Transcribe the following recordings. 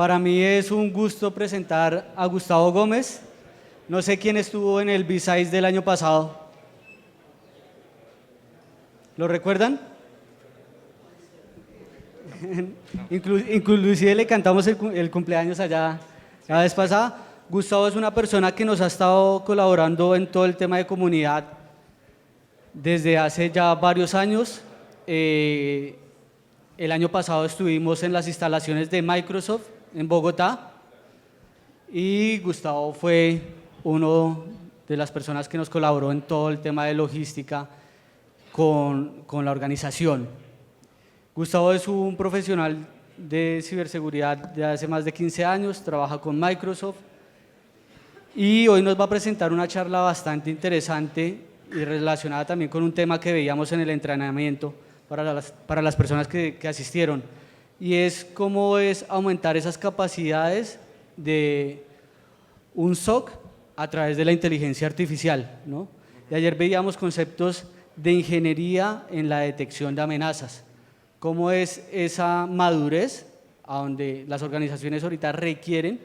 Para mí es un gusto presentar a Gustavo Gómez. No sé quién estuvo en el B-Sides del año pasado. ¿Lo recuerdan? Inclusive le cantamos el cumpleaños allá la vez pasada. Gustavo es una persona que nos ha estado colaborando en todo el tema de comunidad desde hace ya varios años. El año pasado estuvimos en las instalaciones de Microsoft en Bogotá y Gustavo fue uno de las personas que nos colaboró en todo el tema de logística con la organización. Gustavo es un profesional de ciberseguridad de hace más de 15 años, trabaja con Microsoft y hoy nos va a presentar una charla bastante interesante y relacionada también con un tema que veíamos en el entrenamiento para las personas que asistieron, y es cómo es aumentar esas capacidades de un SOC a través de la inteligencia artificial, ¿no? Y ayer veíamos conceptos de ingeniería en la detección de amenazas. ¿Cómo es esa madurez a donde las organizaciones ahorita requieren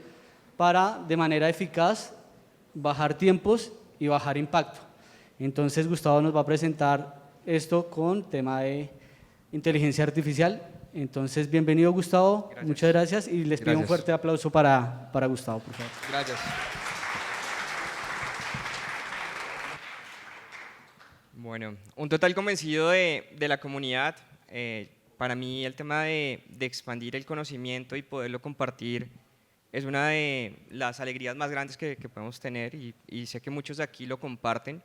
para, de manera eficaz, bajar tiempos y bajar impacto? Entonces, Gustavo nos va a presentar esto con tema de inteligencia artificial. Entonces, bienvenido, Gustavo. Gracias. Muchas gracias y les pido un fuerte aplauso para Gustavo, por favor. Gracias. Bueno, un total convencido de la comunidad. Para mí el tema de expandir el conocimiento y poderlo compartir es una de las alegrías más grandes que podemos tener y sé que muchos de aquí lo comparten.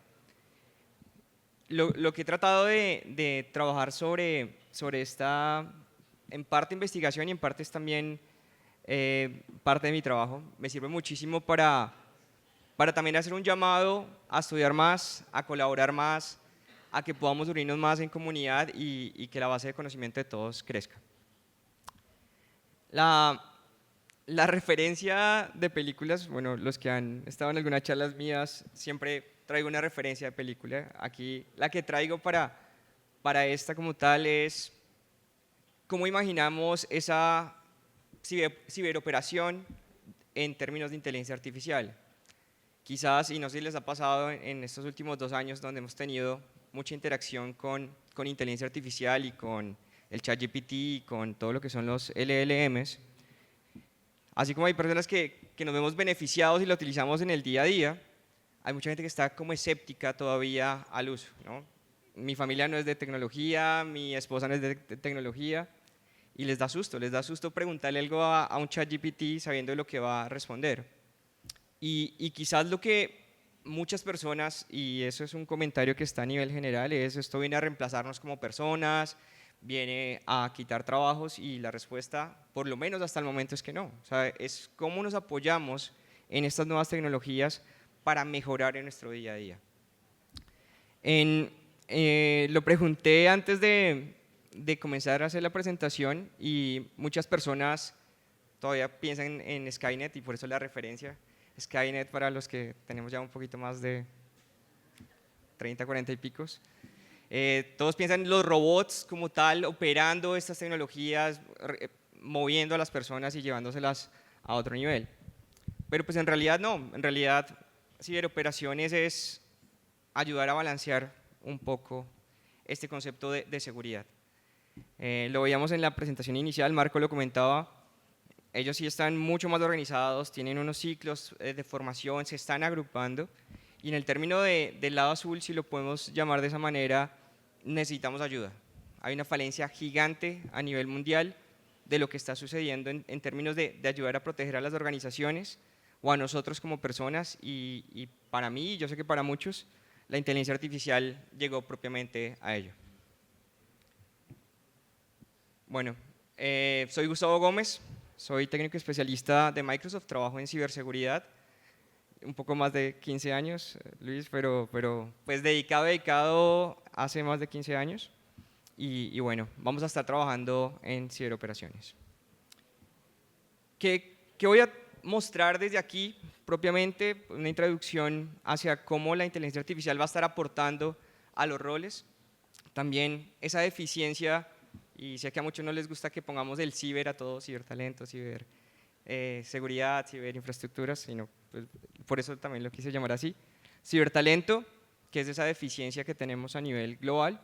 Lo que he tratado de trabajar sobre esta, en parte investigación y en parte es también parte de mi trabajo, me sirve muchísimo para también hacer un llamado a estudiar más, a colaborar más, a que podamos unirnos más en comunidad y que la base de conocimiento de todos crezca. La referencia de películas, bueno, los que han estado en algunas charlas mías, siempre traigo una referencia de película. Aquí la que traigo para esta como tal es cómo imaginamos esa ciberoperación en términos de inteligencia artificial. Quizás, y no sé si les ha pasado en estos últimos 2 años donde hemos tenido mucha interacción con inteligencia artificial y con el ChatGPT y con todo lo que son los LLMs, así como hay personas que nos vemos beneficiados y lo utilizamos en el día a día, hay mucha gente que está como escéptica todavía al uso, ¿no? Mi familia no es de tecnología, mi esposa no es de tecnología, y les da susto preguntarle algo a un ChatGPT sabiendo lo que va a responder. Y quizás lo que muchas personas, y eso es un comentario que está a nivel general, es esto viene a reemplazarnos como personas, viene a quitar trabajos, y la respuesta, por lo menos hasta el momento, es que no. O sea, es cómo nos apoyamos en estas nuevas tecnologías para mejorar en nuestro día a día. Lo pregunté antes de comenzar a hacer la presentación y muchas personas todavía piensan en Skynet y por eso la referencia. Skynet para los que tenemos ya un poquito más de 30, 40 y picos. Todos piensan en los robots como tal, operando estas tecnologías, moviendo a las personas y llevándoselas a otro nivel. Pero pues en realidad no, en realidad ciberoperaciones es ayudar a balancear un poco este concepto de seguridad. Lo veíamos en la presentación inicial, Marco lo comentaba. Ellos sí están mucho más organizados, tienen unos ciclos de formación, se están agrupando, y en el término del lado azul, si lo podemos llamar de esa manera, necesitamos ayuda. Hay una falencia gigante a nivel mundial de lo que está sucediendo en términos de ayudar a proteger a las organizaciones o a nosotros como personas, y para mí, yo sé que para muchos, la inteligencia artificial llegó propiamente a ello. Bueno, soy Gustavo Gómez. Soy técnico especialista de Microsoft, trabajo en ciberseguridad, un poco más de 15 años, Luis, pero pues dedicado hace más de 15 años. Y bueno, vamos a estar trabajando en ciberoperaciones. ¿Qué voy a mostrar desde aquí? Propiamente una introducción hacia cómo la inteligencia artificial va a estar aportando a los roles. También esa deficiencia, y sé que a muchos no les gusta que pongamos el ciber a todo, cibertalento, ciber seguridad, ciberinfraestructuras, sino pues, por eso también lo quise llamar así. Cibertalento, que es esa deficiencia que tenemos a nivel global.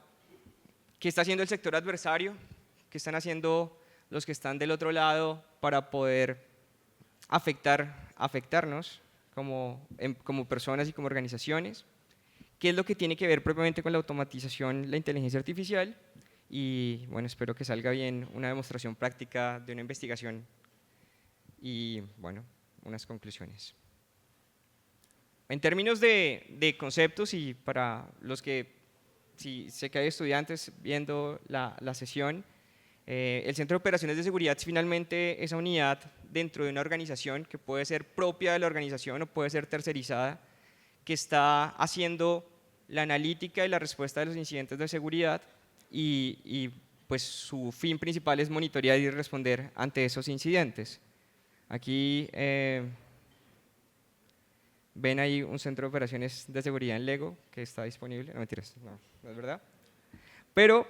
¿Qué está haciendo el sector adversario? ¿Qué están haciendo los que están del otro lado para poder afectarnos como personas y como organizaciones? ¿Qué es lo que tiene que ver propiamente con la automatización, la inteligencia artificial? Y bueno, espero que salga bien una demostración práctica de una investigación y bueno, unas conclusiones. En términos de conceptos y para los que, si sé que hay estudiantes viendo la sesión, el Centro de Operaciones de Seguridad es finalmente esa unidad dentro de una organización que puede ser propia de la organización o puede ser tercerizada, que está haciendo la analítica y la respuesta de los incidentes de seguridad y pues su fin principal es monitorear y responder ante esos incidentes. Aquí ven ahí un centro de operaciones de seguridad en Lego que está disponible, no mentiras, no es verdad, pero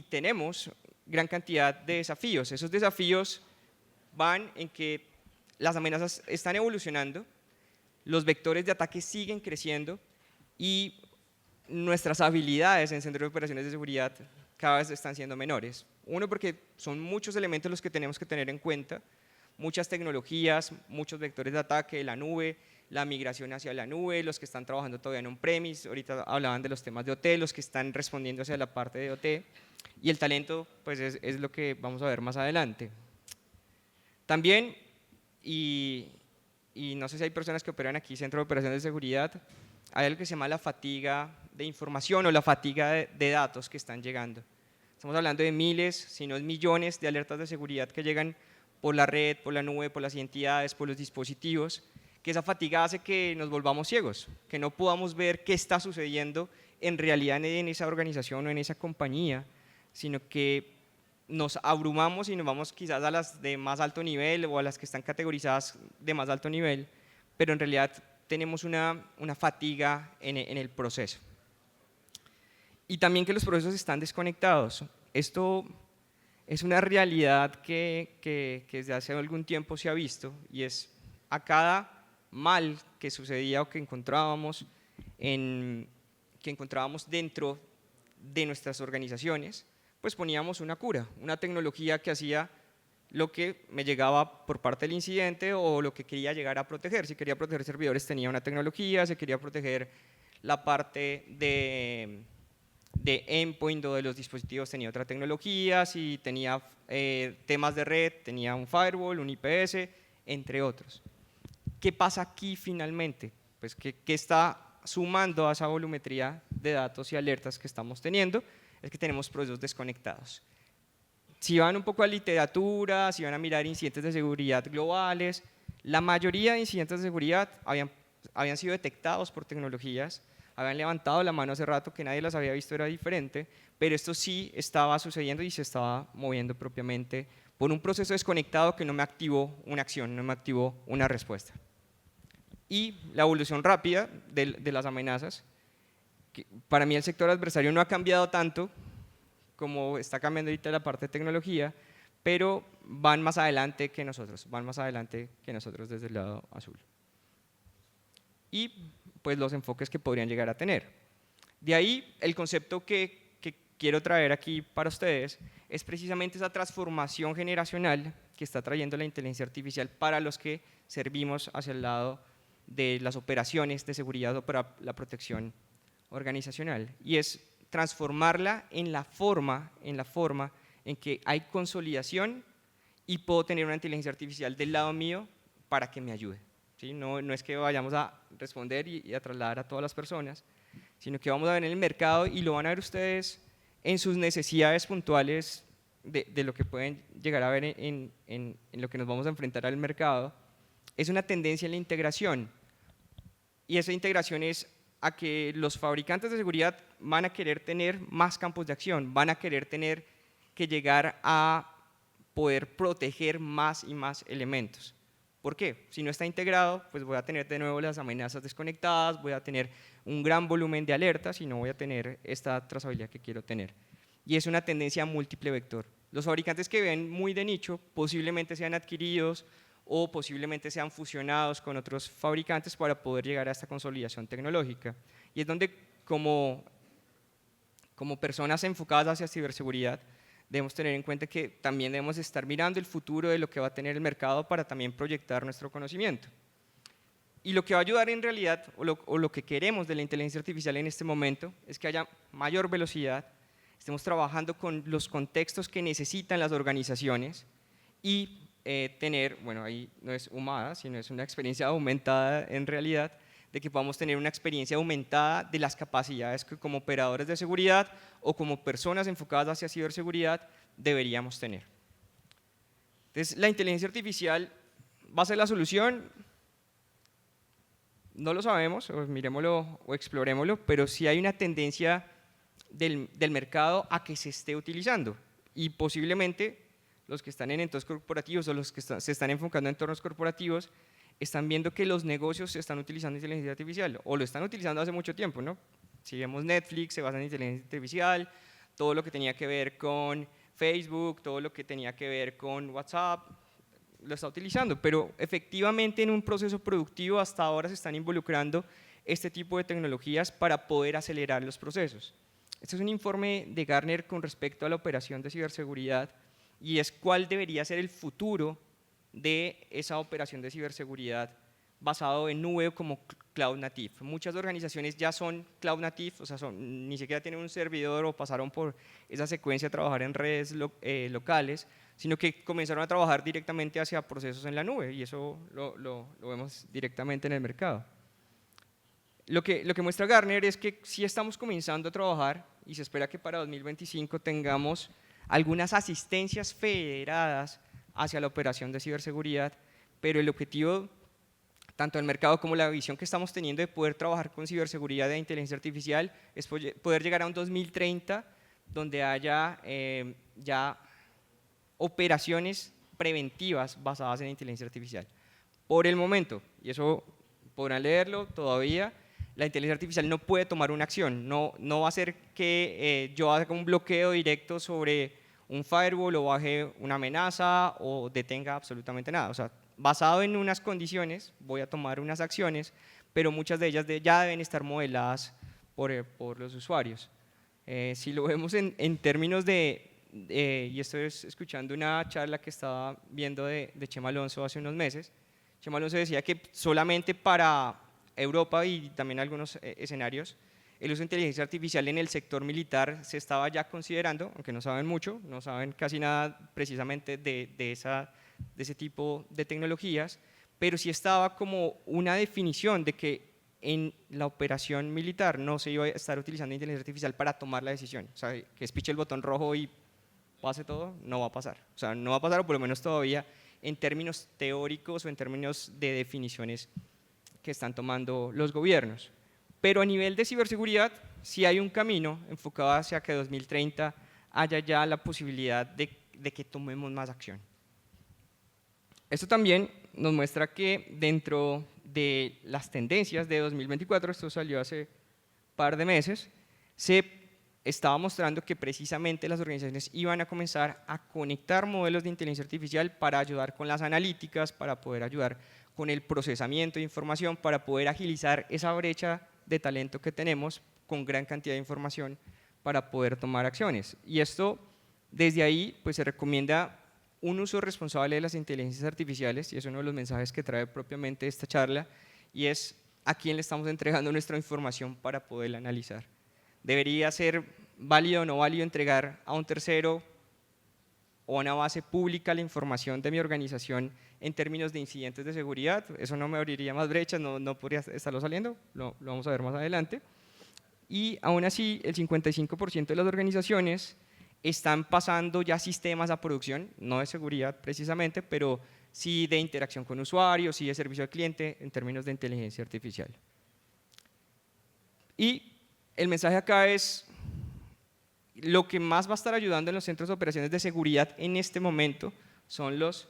tenemos gran cantidad de desafíos. Esos desafíos van en que las amenazas están evolucionando, los vectores de ataque siguen creciendo y nuestras habilidades en centros de operaciones de seguridad cada vez están siendo menores. Uno, porque son muchos elementos los que tenemos que tener en cuenta, muchas tecnologías, muchos vectores de ataque, la nube, la migración hacia la nube, los que están trabajando todavía en on-premise, ahorita hablaban de los temas de OT, los que están respondiendo hacia la parte de OT, y el talento pues es lo que vamos a ver más adelante. También, y no sé si hay personas que operan aquí Centro de Operaciones de Seguridad, hay algo que se llama la fatiga de información o la fatiga de datos que están llegando. Estamos hablando de miles, si no es millones de alertas de seguridad que llegan por la red, por la nube, por las entidades, por los dispositivos, que esa fatiga hace que nos volvamos ciegos, que no podamos ver qué está sucediendo en realidad en esa organización o en esa compañía, sino que nos abrumamos y nos vamos quizás a las de más alto nivel o a las que están categorizadas de más alto nivel, pero en realidad tenemos una fatiga en el proceso. Y también que los procesos están desconectados. Esto es una realidad que desde hace algún tiempo se ha visto y es a cada mal que sucedía o que encontrábamos dentro de nuestras organizaciones, pues poníamos una cura, una tecnología que hacía lo que me llegaba por parte del incidente o lo que quería llegar a proteger. Si quería proteger servidores tenía una tecnología, si quería proteger la parte de endpoint o de los dispositivos tenía otra tecnología, si tenía temas de red tenía un firewall, un IPS, entre otros. ¿Qué pasa aquí finalmente? Pues que está sumando a esa volumetría de datos y alertas que estamos teniendo, es que tenemos procesos desconectados. Si van un poco a literatura, si van a mirar incidentes de seguridad globales, la mayoría de incidentes de seguridad habían sido detectados por tecnologías, habían levantado la mano hace rato que nadie las había visto, era diferente, pero esto sí estaba sucediendo y se estaba moviendo propiamente por un proceso desconectado que no me activó una acción, no me activó una respuesta. Y la evolución rápida de las amenazas, que para mí el sector adversario no ha cambiado tanto como está cambiando ahorita la parte de tecnología, pero van más adelante que nosotros desde el lado azul. Y pues los enfoques que podrían llegar a tener. De ahí el concepto que quiero traer aquí para ustedes es precisamente esa transformación generacional que está trayendo la inteligencia artificial para los que servimos hacia el lado de las operaciones de seguridad o para la protección organizacional, y es transformarla en la forma en que hay consolidación y puedo tener una inteligencia artificial del lado mío para que me ayude. ¿Sí? No es que vayamos a responder y a trasladar a todas las personas, sino que vamos a ver en el mercado y lo van a ver ustedes en sus necesidades puntuales de lo que pueden llegar a ver en lo que nos vamos a enfrentar al mercado. Es una tendencia en la integración, y esa integración es a que los fabricantes de seguridad van a querer tener más campos de acción, van a querer tener que llegar a poder proteger más y más elementos. ¿Por qué? Si no está integrado, pues voy a tener de nuevo las amenazas desconectadas, voy a tener un gran volumen de alertas y no voy a tener esta trazabilidad que quiero tener. Y es una tendencia múltiple vector. Los fabricantes que ven muy de nicho posiblemente sean adquiridos o posiblemente sean fusionados con otros fabricantes para poder llegar a esta consolidación tecnológica. Y es donde como personas enfocadas hacia ciberseguridad debemos tener en cuenta que también debemos estar mirando el futuro de lo que va a tener el mercado para también proyectar nuestro conocimiento. Y lo que va a ayudar en realidad, o lo que queremos de la inteligencia artificial en este momento, es que haya mayor velocidad, estemos trabajando con los contextos que necesitan las organizaciones y tener, bueno, ahí no es humada, sino es una experiencia aumentada en realidad, de que podamos tener una experiencia aumentada de las capacidades que como operadores de seguridad o como personas enfocadas hacia ciberseguridad deberíamos tener. Entonces, la inteligencia artificial va a ser la solución. No lo sabemos, o miremoslo o explorémoslo, pero sí hay una tendencia del mercado a que se esté utilizando y posiblemente los que están en entornos corporativos o los que se están enfocando en entornos corporativos están viendo que los negocios están utilizando inteligencia artificial o lo están utilizando hace mucho tiempo, ¿no? Si vemos Netflix, se basa en inteligencia artificial, todo lo que tenía que ver con Facebook, todo lo que tenía que ver con WhatsApp, lo está utilizando, pero efectivamente en un proceso productivo hasta ahora se están involucrando este tipo de tecnologías para poder acelerar los procesos. Este es un informe de Gartner con respecto a la operación de ciberseguridad y es cuál debería ser el futuro de esa operación de ciberseguridad basado en nube o como cloud native. Muchas organizaciones ya son cloud native, o sea, ni siquiera tienen un servidor o pasaron por esa secuencia de trabajar en redes locales, sino que comenzaron a trabajar directamente hacia procesos en la nube y eso lo vemos directamente en el mercado. Lo que muestra Gartner es que sí estamos comenzando a trabajar y se espera que para 2025 tengamos algunas asistencias federadas hacia la operación de ciberseguridad, pero el objetivo, tanto del mercado como la visión que estamos teniendo de poder trabajar con ciberseguridad e inteligencia artificial, es poder llegar a un 2030 donde haya ya operaciones preventivas basadas en inteligencia artificial. Por el momento, y eso podrán leerlo todavía, la inteligencia artificial no puede tomar una acción, no va a hacer que yo haga un bloqueo directo sobre un firewall o baje una amenaza o detenga absolutamente nada. O sea, basado en unas condiciones voy a tomar unas acciones, pero muchas de ellas ya deben estar modeladas por los usuarios. Si lo vemos en términos y estoy escuchando una charla que estaba viendo de Chema Alonso hace unos meses, Chema Alonso decía que solamente para Europa y también algunos escenarios, el uso de inteligencia artificial en el sector militar se estaba ya considerando, aunque no saben mucho, no saben casi nada precisamente de ese tipo de tecnologías, pero sí estaba como una definición de que en la operación militar no se iba a estar utilizando inteligencia artificial para tomar la decisión. O sea, que espiche el botón rojo y pase todo, no va a pasar. O sea, no va a pasar, o por lo menos todavía en términos teóricos o en términos de definiciones que están tomando los gobiernos. Pero a nivel de ciberseguridad, sí hay un camino enfocado hacia que 2030 haya ya la posibilidad de que tomemos más acción. Esto también nos muestra que dentro de las tendencias de 2024, esto salió hace un par de meses, se estaba mostrando que precisamente las organizaciones iban a comenzar a conectar modelos de inteligencia artificial para ayudar con las analíticas, para poder ayudar con el procesamiento de información, para poder agilizar esa brecha de talento que tenemos con gran cantidad de información para poder tomar acciones. Y esto, desde ahí, pues se recomienda un uso responsable de las inteligencias artificiales, y es uno de los mensajes que trae propiamente esta charla, y es a quién le estamos entregando nuestra información para poderla analizar. ¿Debería ser válido o no válido entregar a un tercero o a una base pública la información de mi organización en términos de incidentes de seguridad? Eso no me abriría más brechas, no podría estarlo saliendo, lo vamos a ver más adelante. Y aún así, el 55% de las organizaciones están pasando ya sistemas a producción, no de seguridad precisamente, pero sí de interacción con usuarios, sí de servicio al cliente en términos de inteligencia artificial. Y el mensaje acá es, lo que más va a estar ayudando en los centros de operaciones de seguridad en este momento son los,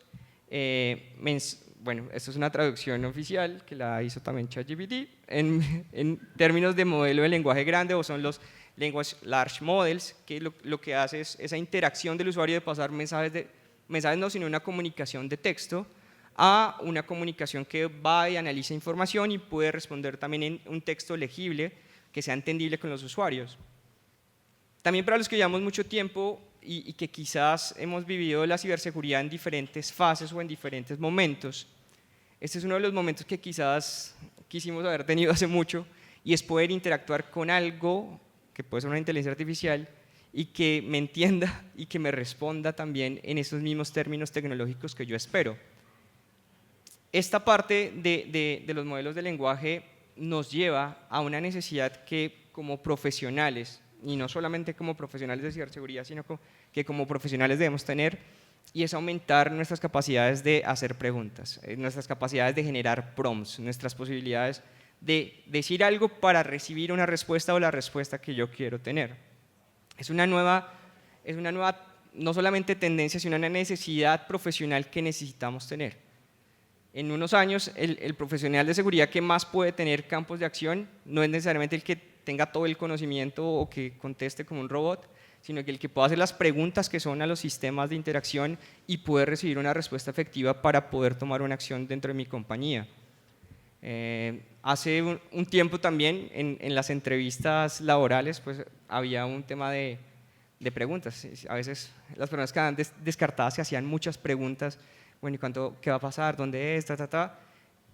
bueno, esto es una traducción oficial que la hizo también ChatGPT, en términos de modelo de lenguaje grande, o son los Language Large Models, que lo que hace es esa interacción del usuario de pasar mensajes no, sino una comunicación de texto a una comunicación que va y analiza información y puede responder también en un texto legible que sea entendible con los usuarios. También para los que llevamos mucho tiempo y que quizás hemos vivido la ciberseguridad en diferentes fases o en diferentes momentos, este es uno de los momentos que quizás quisimos haber tenido hace mucho, y es poder interactuar con algo que puede ser una inteligencia artificial y que me entienda y que me responda también en esos mismos términos tecnológicos que yo espero. Esta parte de los modelos de lenguaje nos lleva a una necesidad que como profesionales, y no solamente como profesionales de ciberseguridad, sino que como profesionales debemos tener, y es aumentar nuestras capacidades de hacer preguntas, nuestras capacidades de generar prompts, nuestras posibilidades de decir algo para recibir una respuesta o la respuesta que yo quiero tener. Es una nueva no solamente tendencia, sino una necesidad profesional que necesitamos tener. En unos años, el profesional de seguridad que más puede tener campos de acción no es necesariamente el que tenga todo el conocimiento o que conteste como un robot, sino que el que pueda hacer las preguntas que son a los sistemas de interacción y poder recibir una respuesta efectiva para poder tomar una acción dentro de mi compañía. Hace un tiempo también en las entrevistas laborales pues había un tema de preguntas. A veces las personas que quedaban descartadas se hacían muchas preguntas. Bueno, ¿y qué va a pasar? ¿Dónde es?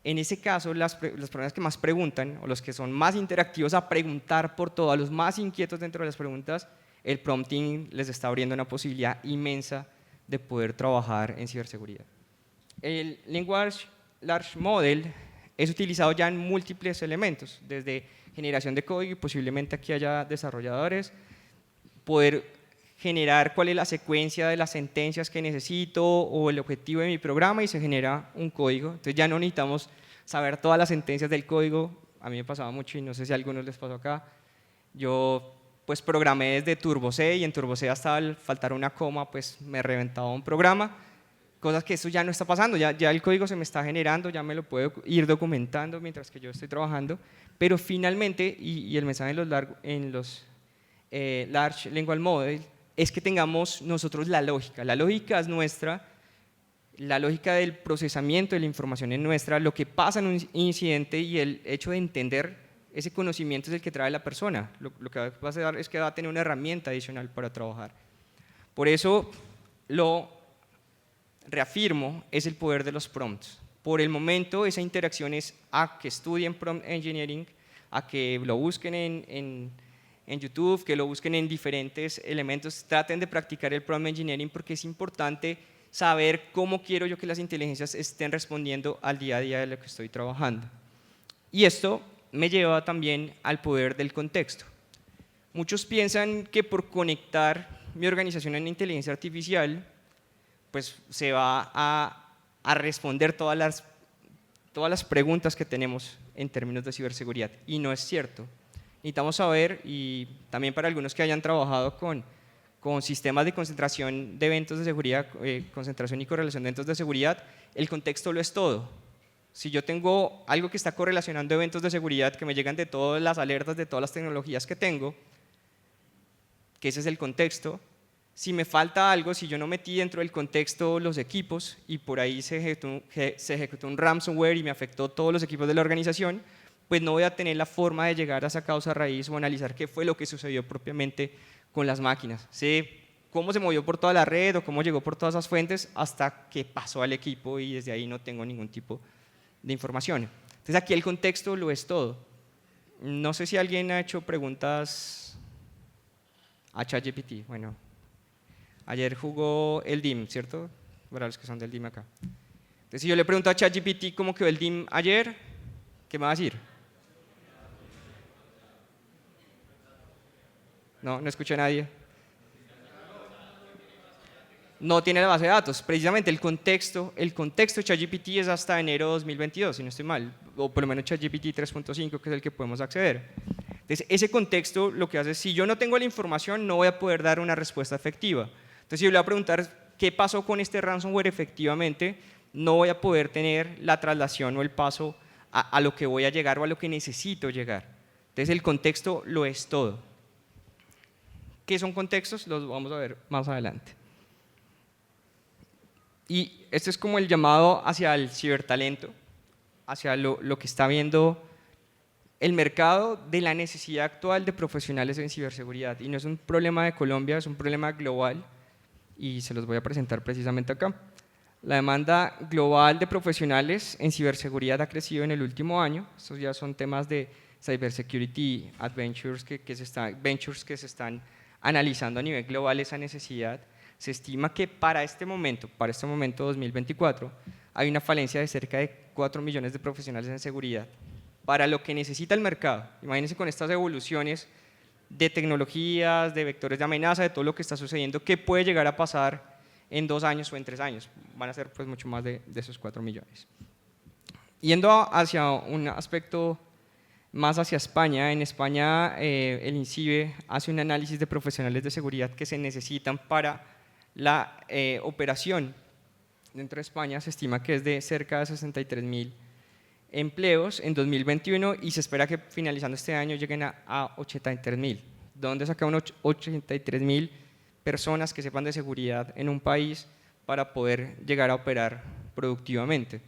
En ese caso, las personas que más preguntan, o los que son más interactivos a preguntar por todo, a los más inquietos dentro de las preguntas, el prompting les está abriendo una posibilidad inmensa de poder trabajar en ciberseguridad. El Language Large Model es utilizado ya en múltiples elementos, desde generación de código, y posiblemente aquí haya desarrolladores, poder generar cuál es la secuencia de las sentencias que necesito o el objetivo de mi programa y se genera un código. Entonces ya no necesitamos saber todas las sentencias del código. A mí me pasaba mucho y no sé si a algunos les pasó acá. Yo pues programé desde Turbo C y en Turbo C hasta al faltar una coma pues me reventaba un programa. Cosas que eso ya no está pasando, ya el código se me está generando, ya me lo puedo ir documentando mientras que yo estoy trabajando, pero finalmente, y el mensaje en los Large Language Model, es que tengamos nosotros la lógica es nuestra, la lógica del procesamiento de la información es nuestra, lo que pasa en un incidente y el hecho de entender ese conocimiento es el que trae la persona, lo que va a pasar es que va a tener una herramienta adicional para trabajar. Por eso lo reafirmo, es el poder de los prompts. Por el momento esa interacción es a que estudien prompt engineering, a que lo busquen en YouTube, que lo busquen en diferentes elementos, traten de practicar el prompt engineering porque es importante saber cómo quiero yo que las inteligencias estén respondiendo al día a día de lo que estoy trabajando. Y esto me lleva también al poder del contexto. Muchos piensan que por conectar mi organización en inteligencia artificial, pues se va a responder todas las preguntas que tenemos en términos de ciberseguridad, y no es cierto. Necesitamos saber, y también para algunos que hayan trabajado con sistemas de concentración de eventos de seguridad, concentración y correlación de eventos de seguridad, el contexto lo es todo. Si yo tengo algo que está correlacionando eventos de seguridad que me llegan de todas las alertas, de todas las tecnologías que tengo, que ese es el contexto, si me falta algo, si yo no metí dentro del contexto los equipos y por ahí se ejecutó un ransomware y me afectó todos los equipos de la organización, pues no voy a tener la forma de llegar a esa causa raíz o analizar qué fue lo que sucedió propiamente con las máquinas. Sé cómo se movió por toda la red o cómo llegó por todas esas fuentes hasta que pasó al equipo y desde ahí no tengo ningún tipo de información. Entonces aquí el contexto lo es todo. No sé si alguien ha hecho preguntas a ChatGPT. Bueno, ayer jugó el DIM, ¿cierto? Para los que son del DIM acá. Entonces si yo le pregunto a ChatGPT cómo quedó el DIM ayer, ¿qué me va a decir? No escuché a nadie. No tiene la base de datos. Precisamente el contexto de ChatGPT es hasta enero de 2022, si no estoy mal, o por lo menos ChatGPT 3.5, que es el que podemos acceder. Entonces, ese contexto lo que hace es, si yo no tengo la información, no voy a poder dar una respuesta efectiva. Entonces, si yo le voy a preguntar qué pasó con este ransomware efectivamente, no voy a poder tener la traslación o el paso a lo que voy a llegar o a lo que necesito llegar. Entonces, el contexto lo es todo. ¿Qué son contextos? Los vamos a ver más adelante. Y este es como el llamado hacia el cibertalento, hacia lo que está viendo el mercado de la necesidad actual de profesionales en ciberseguridad. Y no es un problema de Colombia, es un problema global y se los voy a presentar precisamente acá. La demanda global de profesionales en ciberseguridad ha crecido en el último año. Estos ya son temas de Cybersecurity Adventures ventures que se están analizando a nivel global esa necesidad. Se estima que para este momento 2024, hay una falencia de cerca de 4 millones de profesionales en seguridad. Para lo que necesita el mercado, imagínense con estas evoluciones de tecnologías, de vectores de amenaza, de todo lo que está sucediendo, ¿qué puede llegar a pasar en 2 años o en 3 años? Van a ser pues mucho más de esos 4 millones. Yendo hacia un aspecto más hacia España, en España el INCIBE hace un análisis de profesionales de seguridad que se necesitan para la operación. Dentro de España se estima que es de cerca de 63.000 empleos en 2021 y se espera que finalizando este año lleguen a 83.000. ¿Dónde sacan 83.000 personas que sepan de seguridad en un país para poder llegar a operar productivamente?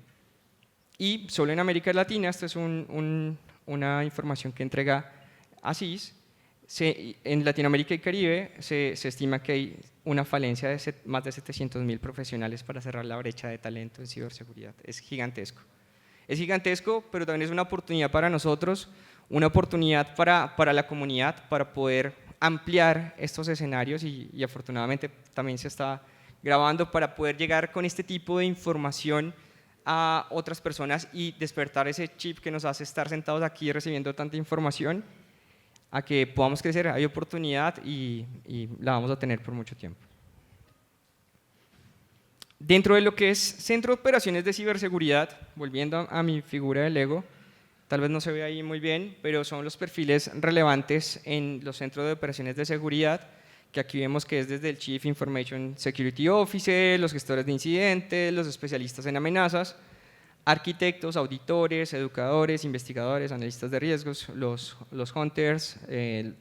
Y solo en América Latina, esta es una información que entrega ASIS, en Latinoamérica y Caribe se estima que hay una falencia de más de 700.000 profesionales para cerrar la brecha de talento en ciberseguridad. Es gigantesco. Es gigantesco, pero también es una oportunidad para nosotros, una oportunidad para la comunidad, para poder ampliar estos escenarios y afortunadamente también se está grabando para poder llegar con este tipo de información a otras personas y despertar ese chip que nos hace estar sentados aquí recibiendo tanta información a que podamos crecer. Hay oportunidad y la vamos a tener por mucho tiempo. Dentro de lo que es Centro de Operaciones de Ciberseguridad, volviendo a mi figura de Lego, tal vez no se ve ahí muy bien, pero son los perfiles relevantes en los centros de operaciones de seguridad, que aquí vemos que es desde el Chief Information Security Officer, los gestores de incidentes, los especialistas en amenazas, arquitectos, auditores, educadores, investigadores, analistas de riesgos, los hunters,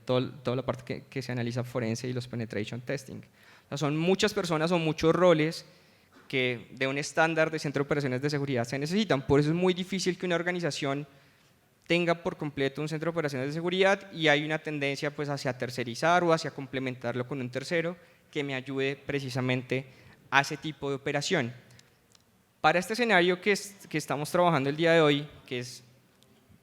toda la parte que se analiza forense y los penetration testing. O sea, son muchas personas o muchos roles que de un estándar de centro de operaciones de seguridad se necesitan. Por eso es muy difícil que una organización tenga por completo un centro de operaciones de seguridad y hay una tendencia pues hacia tercerizar o hacia complementarlo con un tercero que me ayude precisamente a ese tipo de operación. Para este escenario que estamos trabajando el día de hoy, que es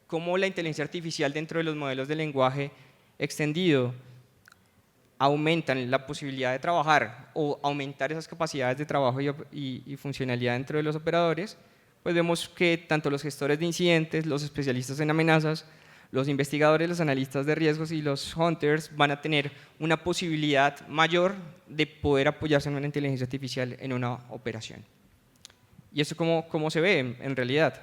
cómo la inteligencia artificial dentro de los modelos de lenguaje extendido aumentan la posibilidad de trabajar o aumentar esas capacidades de trabajo y funcionalidad dentro de los operadores, pues vemos que tanto los gestores de incidentes, los especialistas en amenazas, los investigadores, los analistas de riesgos y los hunters van a tener una posibilidad mayor de poder apoyarse en una inteligencia artificial en una operación. ¿Y esto cómo se ve en realidad?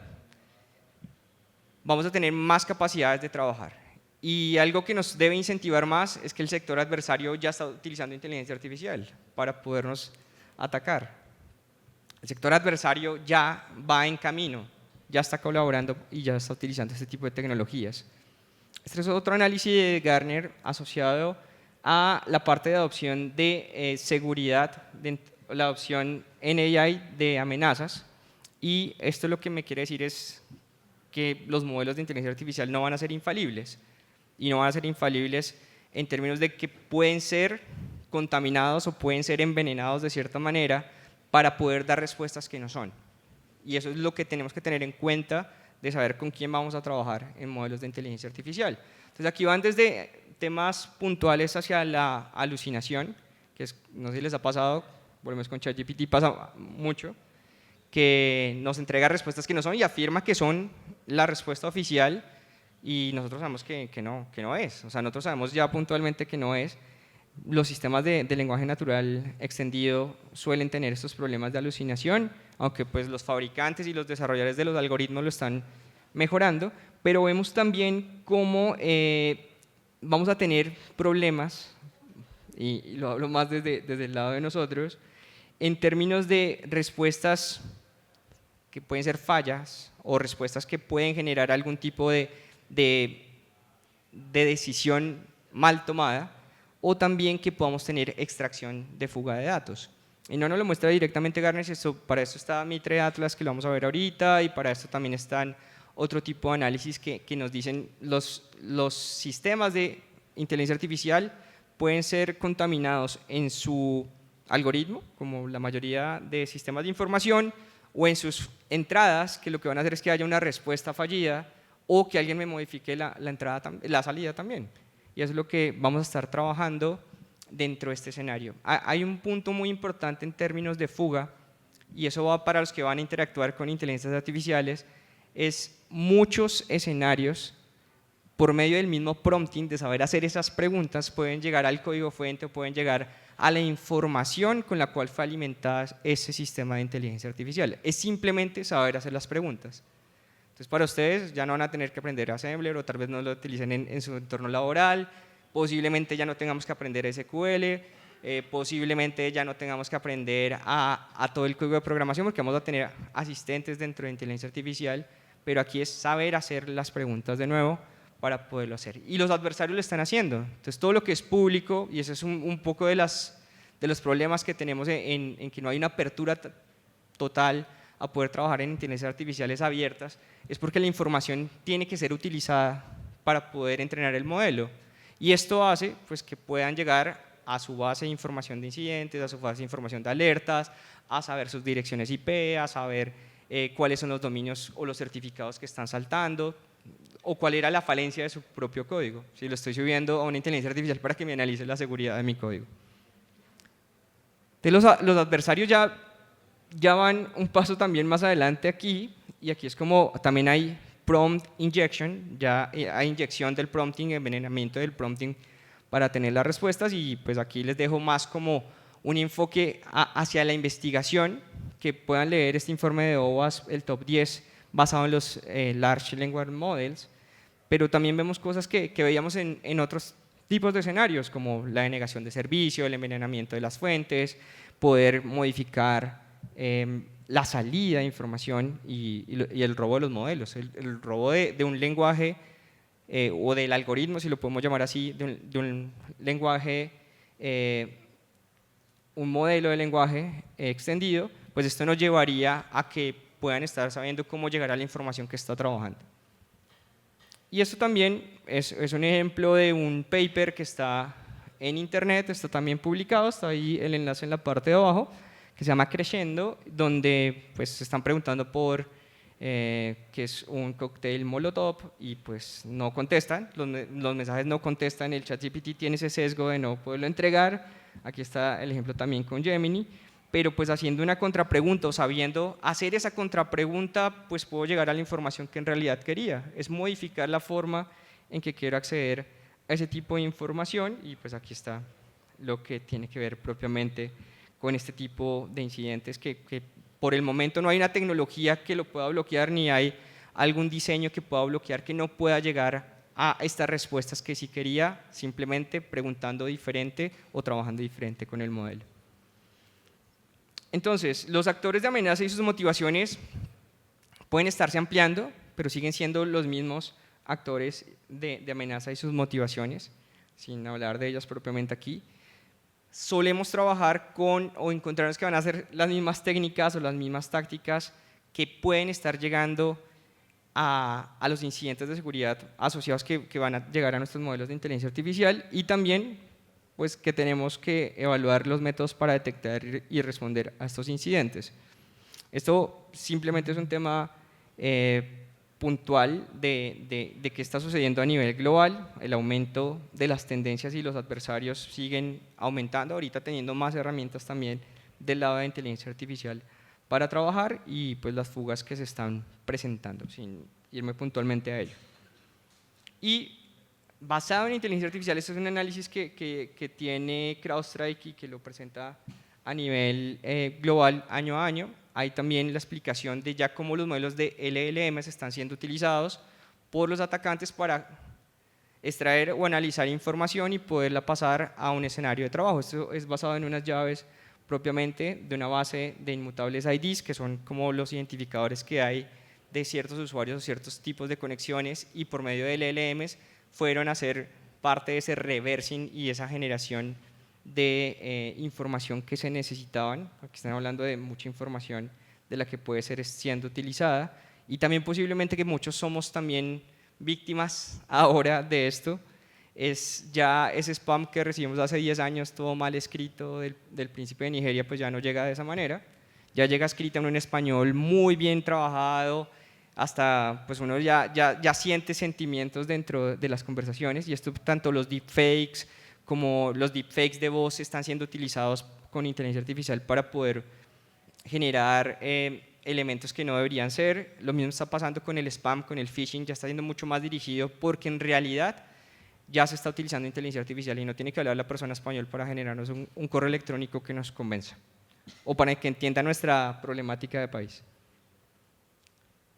Vamos a tener más capacidades de trabajar. Y algo que nos debe incentivar más es que el sector adversario ya está utilizando inteligencia artificial para podernos atacar. El sector adversario ya va en camino, ya está colaborando y ya está utilizando este tipo de tecnologías. Este es otro análisis de Gartner asociado a la parte de adopción de seguridad, la adopción NAI de amenazas. Y esto lo que me quiere decir es que los modelos de inteligencia artificial no van a ser infalibles. Y no van a ser infalibles en términos de que pueden ser contaminados o pueden ser envenenados de cierta manera para poder dar respuestas que no son. Y eso es lo que tenemos que tener en cuenta de saber con quién vamos a trabajar en modelos de inteligencia artificial. Entonces aquí van desde temas puntuales hacia la alucinación, que es, no sé si les ha pasado, volvemos con ChatGPT, pasa mucho, que nos entrega respuestas que no son y afirma que son la respuesta oficial y nosotros sabemos que no es. O sea, nosotros sabemos ya puntualmente que no es. Los sistemas de lenguaje natural extendido suelen tener estos problemas de alucinación, aunque pues los fabricantes y los desarrolladores de los algoritmos lo están mejorando, pero vemos también cómo vamos a tener problemas, y lo hablo más desde el lado de nosotros, en términos de respuestas que pueden ser fallas o respuestas que pueden generar algún tipo de decisión mal tomada o también que podamos tener extracción de fuga de datos. Y no nos lo muestra directamente Gartner, para eso está Mitre Atlas, que lo vamos a ver ahorita, y para esto también están otro tipo de análisis que nos dicen los sistemas de inteligencia artificial pueden ser contaminados en su algoritmo, como la mayoría de sistemas de información, o en sus entradas, que lo que van a hacer es que haya una respuesta fallida o que alguien me modifique la salida también. Y eso es lo que vamos a estar trabajando dentro de este escenario. Hay un punto muy importante en términos de fuga, y eso va para los que van a interactuar con inteligencias artificiales, es muchos escenarios por medio del mismo prompting, de saber hacer esas preguntas, pueden llegar al código fuente o pueden llegar a la información con la cual fue alimentada ese sistema de inteligencia artificial. Es simplemente saber hacer las preguntas. Entonces, para ustedes ya no van a tener que aprender Assembler, o tal vez no lo utilicen en su entorno laboral, posiblemente ya no tengamos que aprender SQL, posiblemente ya no tengamos que aprender a todo el código de programación, porque vamos a tener asistentes dentro de inteligencia artificial, pero aquí es saber hacer las preguntas de nuevo para poderlo hacer. Y los adversarios lo están haciendo. Entonces, todo lo que es público, y ese es un poco de los problemas que tenemos en que no hay una apertura total a poder trabajar en inteligencias artificiales abiertas, es porque la información tiene que ser utilizada para poder entrenar el modelo. Y esto hace pues, que puedan llegar a su base de información de incidentes, a su base de información de alertas, a saber sus direcciones IP, a saber cuáles son los dominios o los certificados que están saltando, o cuál era la falencia de su propio código, si lo estoy subiendo a una inteligencia artificial para que me analice la seguridad de mi código. Entonces, los adversarios ya van un paso también más adelante aquí, y aquí es como también hay prompt injection, ya hay inyección del prompting, envenenamiento del prompting para tener las respuestas, y pues aquí les dejo más como un enfoque hacia la investigación, que puedan leer este informe de OWASP, el top 10, basado en los Large Language Models, pero también vemos cosas que veíamos en otros tipos de escenarios, como la denegación de servicio, el envenenamiento de las fuentes, poder modificar la salida de información y el robo de los modelos, el robo de un lenguaje o del algoritmo, si lo podemos llamar así, de un lenguaje, un modelo de lenguaje extendido, pues esto nos llevaría a que puedan estar sabiendo cómo llegar a la información que está trabajando. Y esto también es un ejemplo de un paper que está en internet, está también publicado, está ahí el enlace en la parte de abajo, que se llama Crescendo, donde pues, se están preguntando por qué es un cóctel Molotov, y pues no contestan, los mensajes no contestan, el ChatGPT tiene ese sesgo de no poderlo entregar. Aquí está el ejemplo también con Gemini, pero pues haciendo una contrapregunta o sabiendo hacer esa contrapregunta, pues puedo llegar a la información que en realidad quería. Es modificar la forma en que quiero acceder a ese tipo de información, y pues aquí está lo que tiene que ver propiamente con este tipo de incidentes que por el momento no hay una tecnología que lo pueda bloquear, ni hay algún diseño que pueda bloquear que no pueda llegar a estas respuestas que sí quería, simplemente preguntando diferente o trabajando diferente con el modelo. Entonces, los actores de amenaza y sus motivaciones pueden estarse ampliando, pero siguen siendo los mismos actores de amenaza y sus motivaciones, sin hablar de ellas propiamente aquí. Solemos trabajar con o encontrarnos que van a ser las mismas técnicas o las mismas tácticas que pueden estar llegando a los incidentes de seguridad asociados que van a llegar a nuestros modelos de inteligencia artificial, y también pues, que tenemos que evaluar los métodos para detectar y responder a estos incidentes. Esto simplemente es un tema puntual de qué está sucediendo a nivel global. El aumento de las tendencias y los adversarios siguen aumentando, ahorita teniendo más herramientas también del lado de inteligencia artificial para trabajar, y pues las fugas que se están presentando, sin irme puntualmente a ello. Y basado en inteligencia artificial, este es un análisis que tiene CrowdStrike y que lo presenta a nivel global año a año. Hay también la explicación de ya cómo los modelos de LLMs están siendo utilizados por los atacantes para extraer o analizar información y poderla pasar a un escenario de trabajo. Esto es basado en unas llaves propiamente de una base de inmutables IDs, que son como los identificadores que hay de ciertos usuarios o ciertos tipos de conexiones, y por medio de LLMs fueron a hacer parte de ese reversing y esa generación de información que se necesitaban, porque están hablando de mucha información de la que puede ser siendo utilizada, y también posiblemente que muchos somos también víctimas ahora de esto. Es ya ese spam que recibimos hace 10 años, todo mal escrito del príncipe de Nigeria, pues ya no llega de esa manera, ya llega escrita en un español muy bien trabajado, hasta pues uno ya siente sentimientos dentro de las conversaciones, y esto tanto los deepfakes como los deepfakes de voz están siendo utilizados con inteligencia artificial para poder generar elementos que no deberían ser. Lo mismo está pasando con el spam, con el phishing, ya está siendo mucho más dirigido porque en realidad ya se está utilizando inteligencia artificial y no tiene que hablar la persona español para generarnos un correo electrónico que nos convenza o para que entienda nuestra problemática de país.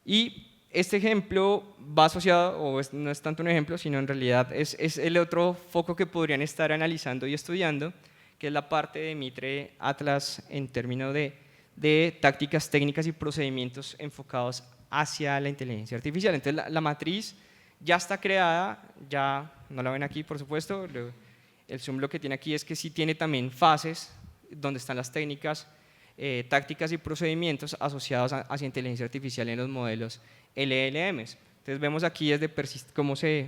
Y este ejemplo va asociado, o no es tanto un ejemplo, sino en realidad es el otro foco que podrían estar analizando y estudiando, que es la parte de Mitre Atlas en términos de tácticas, técnicas y procedimientos enfocados hacia la inteligencia artificial. Entonces la matriz ya está creada, ya no la ven aquí por supuesto, el Zoom lo que tiene aquí es que sí tiene también fases donde están las técnicas, tácticas y procedimientos asociados hacia inteligencia artificial en los modelos LLMs. Entonces vemos aquí desde cómo se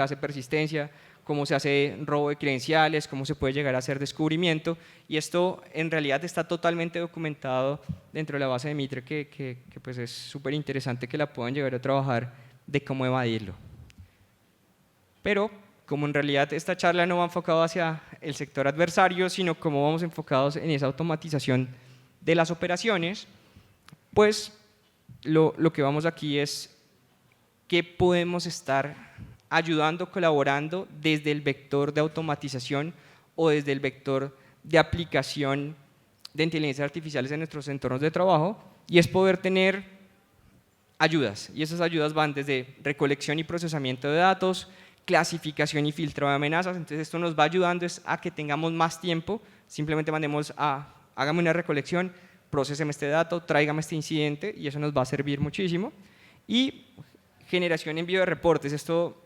hace persistencia, cómo se hace robo de credenciales, cómo se puede llegar a hacer descubrimiento, y esto en realidad está totalmente documentado dentro de la base de Mitre, que pues es súper interesante que la puedan llegar a trabajar de cómo evadirlo. Pero como en realidad esta charla no va enfocada hacia el sector adversario, sino como vamos enfocados en esa automatización de las operaciones, pues lo que vamos aquí es qué podemos estar ayudando, colaborando desde el vector de automatización o desde el vector de aplicación de inteligencia artificial en nuestros entornos de trabajo, y es poder tener ayudas, y esas ayudas van desde recolección y procesamiento de datos, clasificación y filtro de amenazas. Entonces esto nos va ayudando a que tengamos más tiempo, simplemente hágame una recolección, procéseme este dato, tráigame este incidente, y eso nos va a servir muchísimo. Y generación y envío de reportes, esto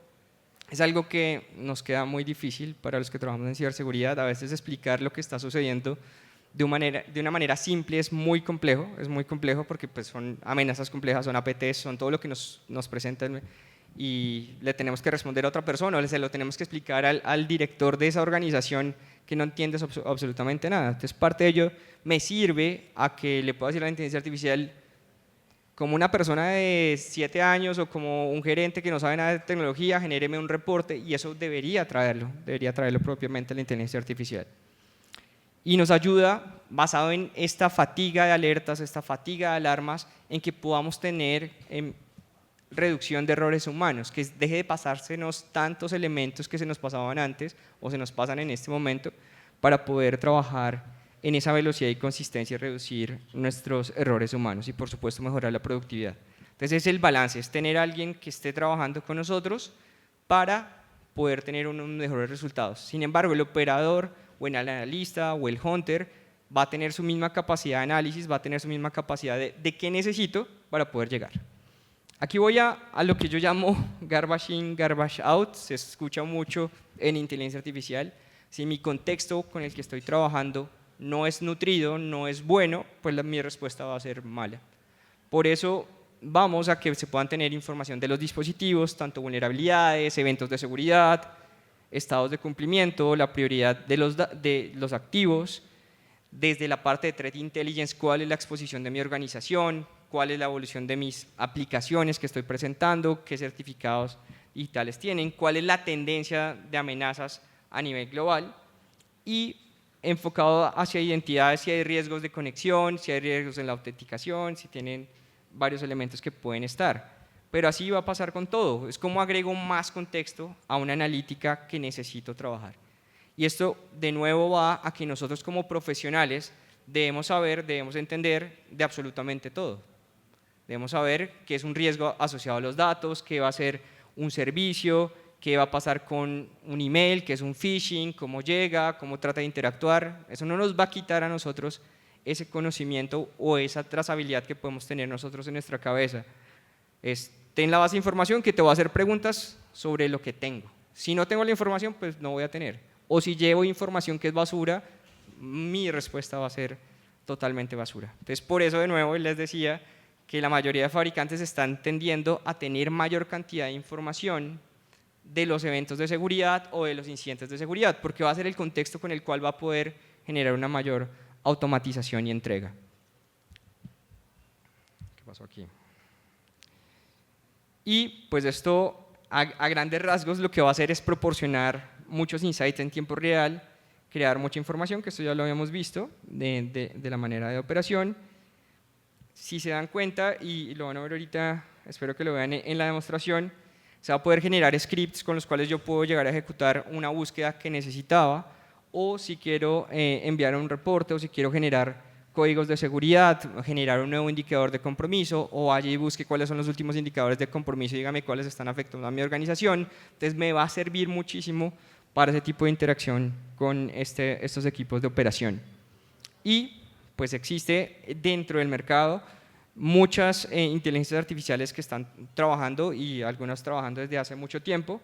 es algo que nos queda muy difícil para los que trabajamos en ciberseguridad. A veces explicar lo que está sucediendo de una manera simple es muy complejo porque pues son amenazas complejas, son APTs, son todo lo que nos presentan y le tenemos que responder a otra persona o se lo tenemos que explicar al director de esa organización que no entiende absolutamente nada. Entonces parte de ello me sirve a que le pueda decir a la inteligencia artificial, como una persona de 7 años o como un gerente que no sabe nada de tecnología, genéreme un reporte, y eso debería traerlo propiamente la inteligencia artificial. Y nos ayuda, basado en esta fatiga de alertas, esta fatiga de alarmas, en que podamos tener reducción de errores humanos, que deje de pasársenos tantos elementos que se nos pasaban antes o se nos pasan en este momento, para poder trabajar en esa velocidad y consistencia y reducir nuestros errores humanos y por supuesto mejorar la productividad. Entonces es el balance, es tener a alguien que esté trabajando con nosotros para poder tener unos mejores resultados. Sin embargo, el operador o el analista o el hunter va a tener su misma capacidad de análisis, va a tener su misma capacidad de qué necesito para poder llegar. Aquí voy a lo que yo llamo garbage in, garbage out, se escucha mucho en inteligencia artificial. Si mi contexto con el que estoy trabajando no es nutrido, no es bueno, pues mi respuesta va a ser mala. Por eso vamos a que se puedan tener información de los dispositivos, tanto vulnerabilidades, eventos de seguridad, estados de cumplimiento, la prioridad de los activos, desde la parte de Threat Intelligence, cuál es la exposición de mi organización, cuál es la evolución de mis aplicaciones que estoy presentando, qué certificados digitales tienen, cuál es la tendencia de amenazas a nivel global, y enfocado hacia identidades, si hay riesgos de conexión, si hay riesgos en la autenticación, si tienen varios elementos que pueden estar. Pero así va a pasar con todo, es como agrego más contexto a una analítica que necesito trabajar. Y esto de nuevo va a que nosotros como profesionales debemos saber, debemos entender de absolutamente todo. Debemos saber qué es un riesgo asociado a los datos, qué va a ser un servicio, qué va a pasar con un email, qué es un phishing, cómo llega, cómo trata de interactuar. Eso no nos va a quitar a nosotros ese conocimiento o esa trazabilidad que podemos tener nosotros en nuestra cabeza. Ten la base de información que te va a hacer preguntas sobre lo que tengo. Si no tengo la información, pues no voy a tener. O si llevo información que es basura, mi respuesta va a ser totalmente basura. Entonces, por eso, de nuevo, les decía que la mayoría de fabricantes están tendiendo a tener mayor cantidad de información de los eventos de seguridad o de los incidentes de seguridad, porque va a ser el contexto con el cual va a poder generar una mayor automatización y entrega. ¿Qué pasó aquí? Y pues esto, a grandes rasgos, lo que va a hacer es proporcionar muchos insights en tiempo real, crear mucha información, que esto ya lo habíamos visto, de la manera de operación. Si se dan cuenta, y lo van a ver ahorita, espero que lo vean en la demostración, se va a poder generar scripts con los cuales yo puedo llegar a ejecutar una búsqueda que necesitaba, o si quiero enviar un reporte, o si quiero generar códigos de seguridad, generar un nuevo indicador de compromiso, o vaya y busque cuáles son los últimos indicadores de compromiso y dígame cuáles están afectando a mi organización. Entonces me va a servir muchísimo para ese tipo de interacción con estos equipos de operación. Y pues existe dentro del mercado muchas inteligencias artificiales que están trabajando y algunas trabajando desde hace mucho tiempo,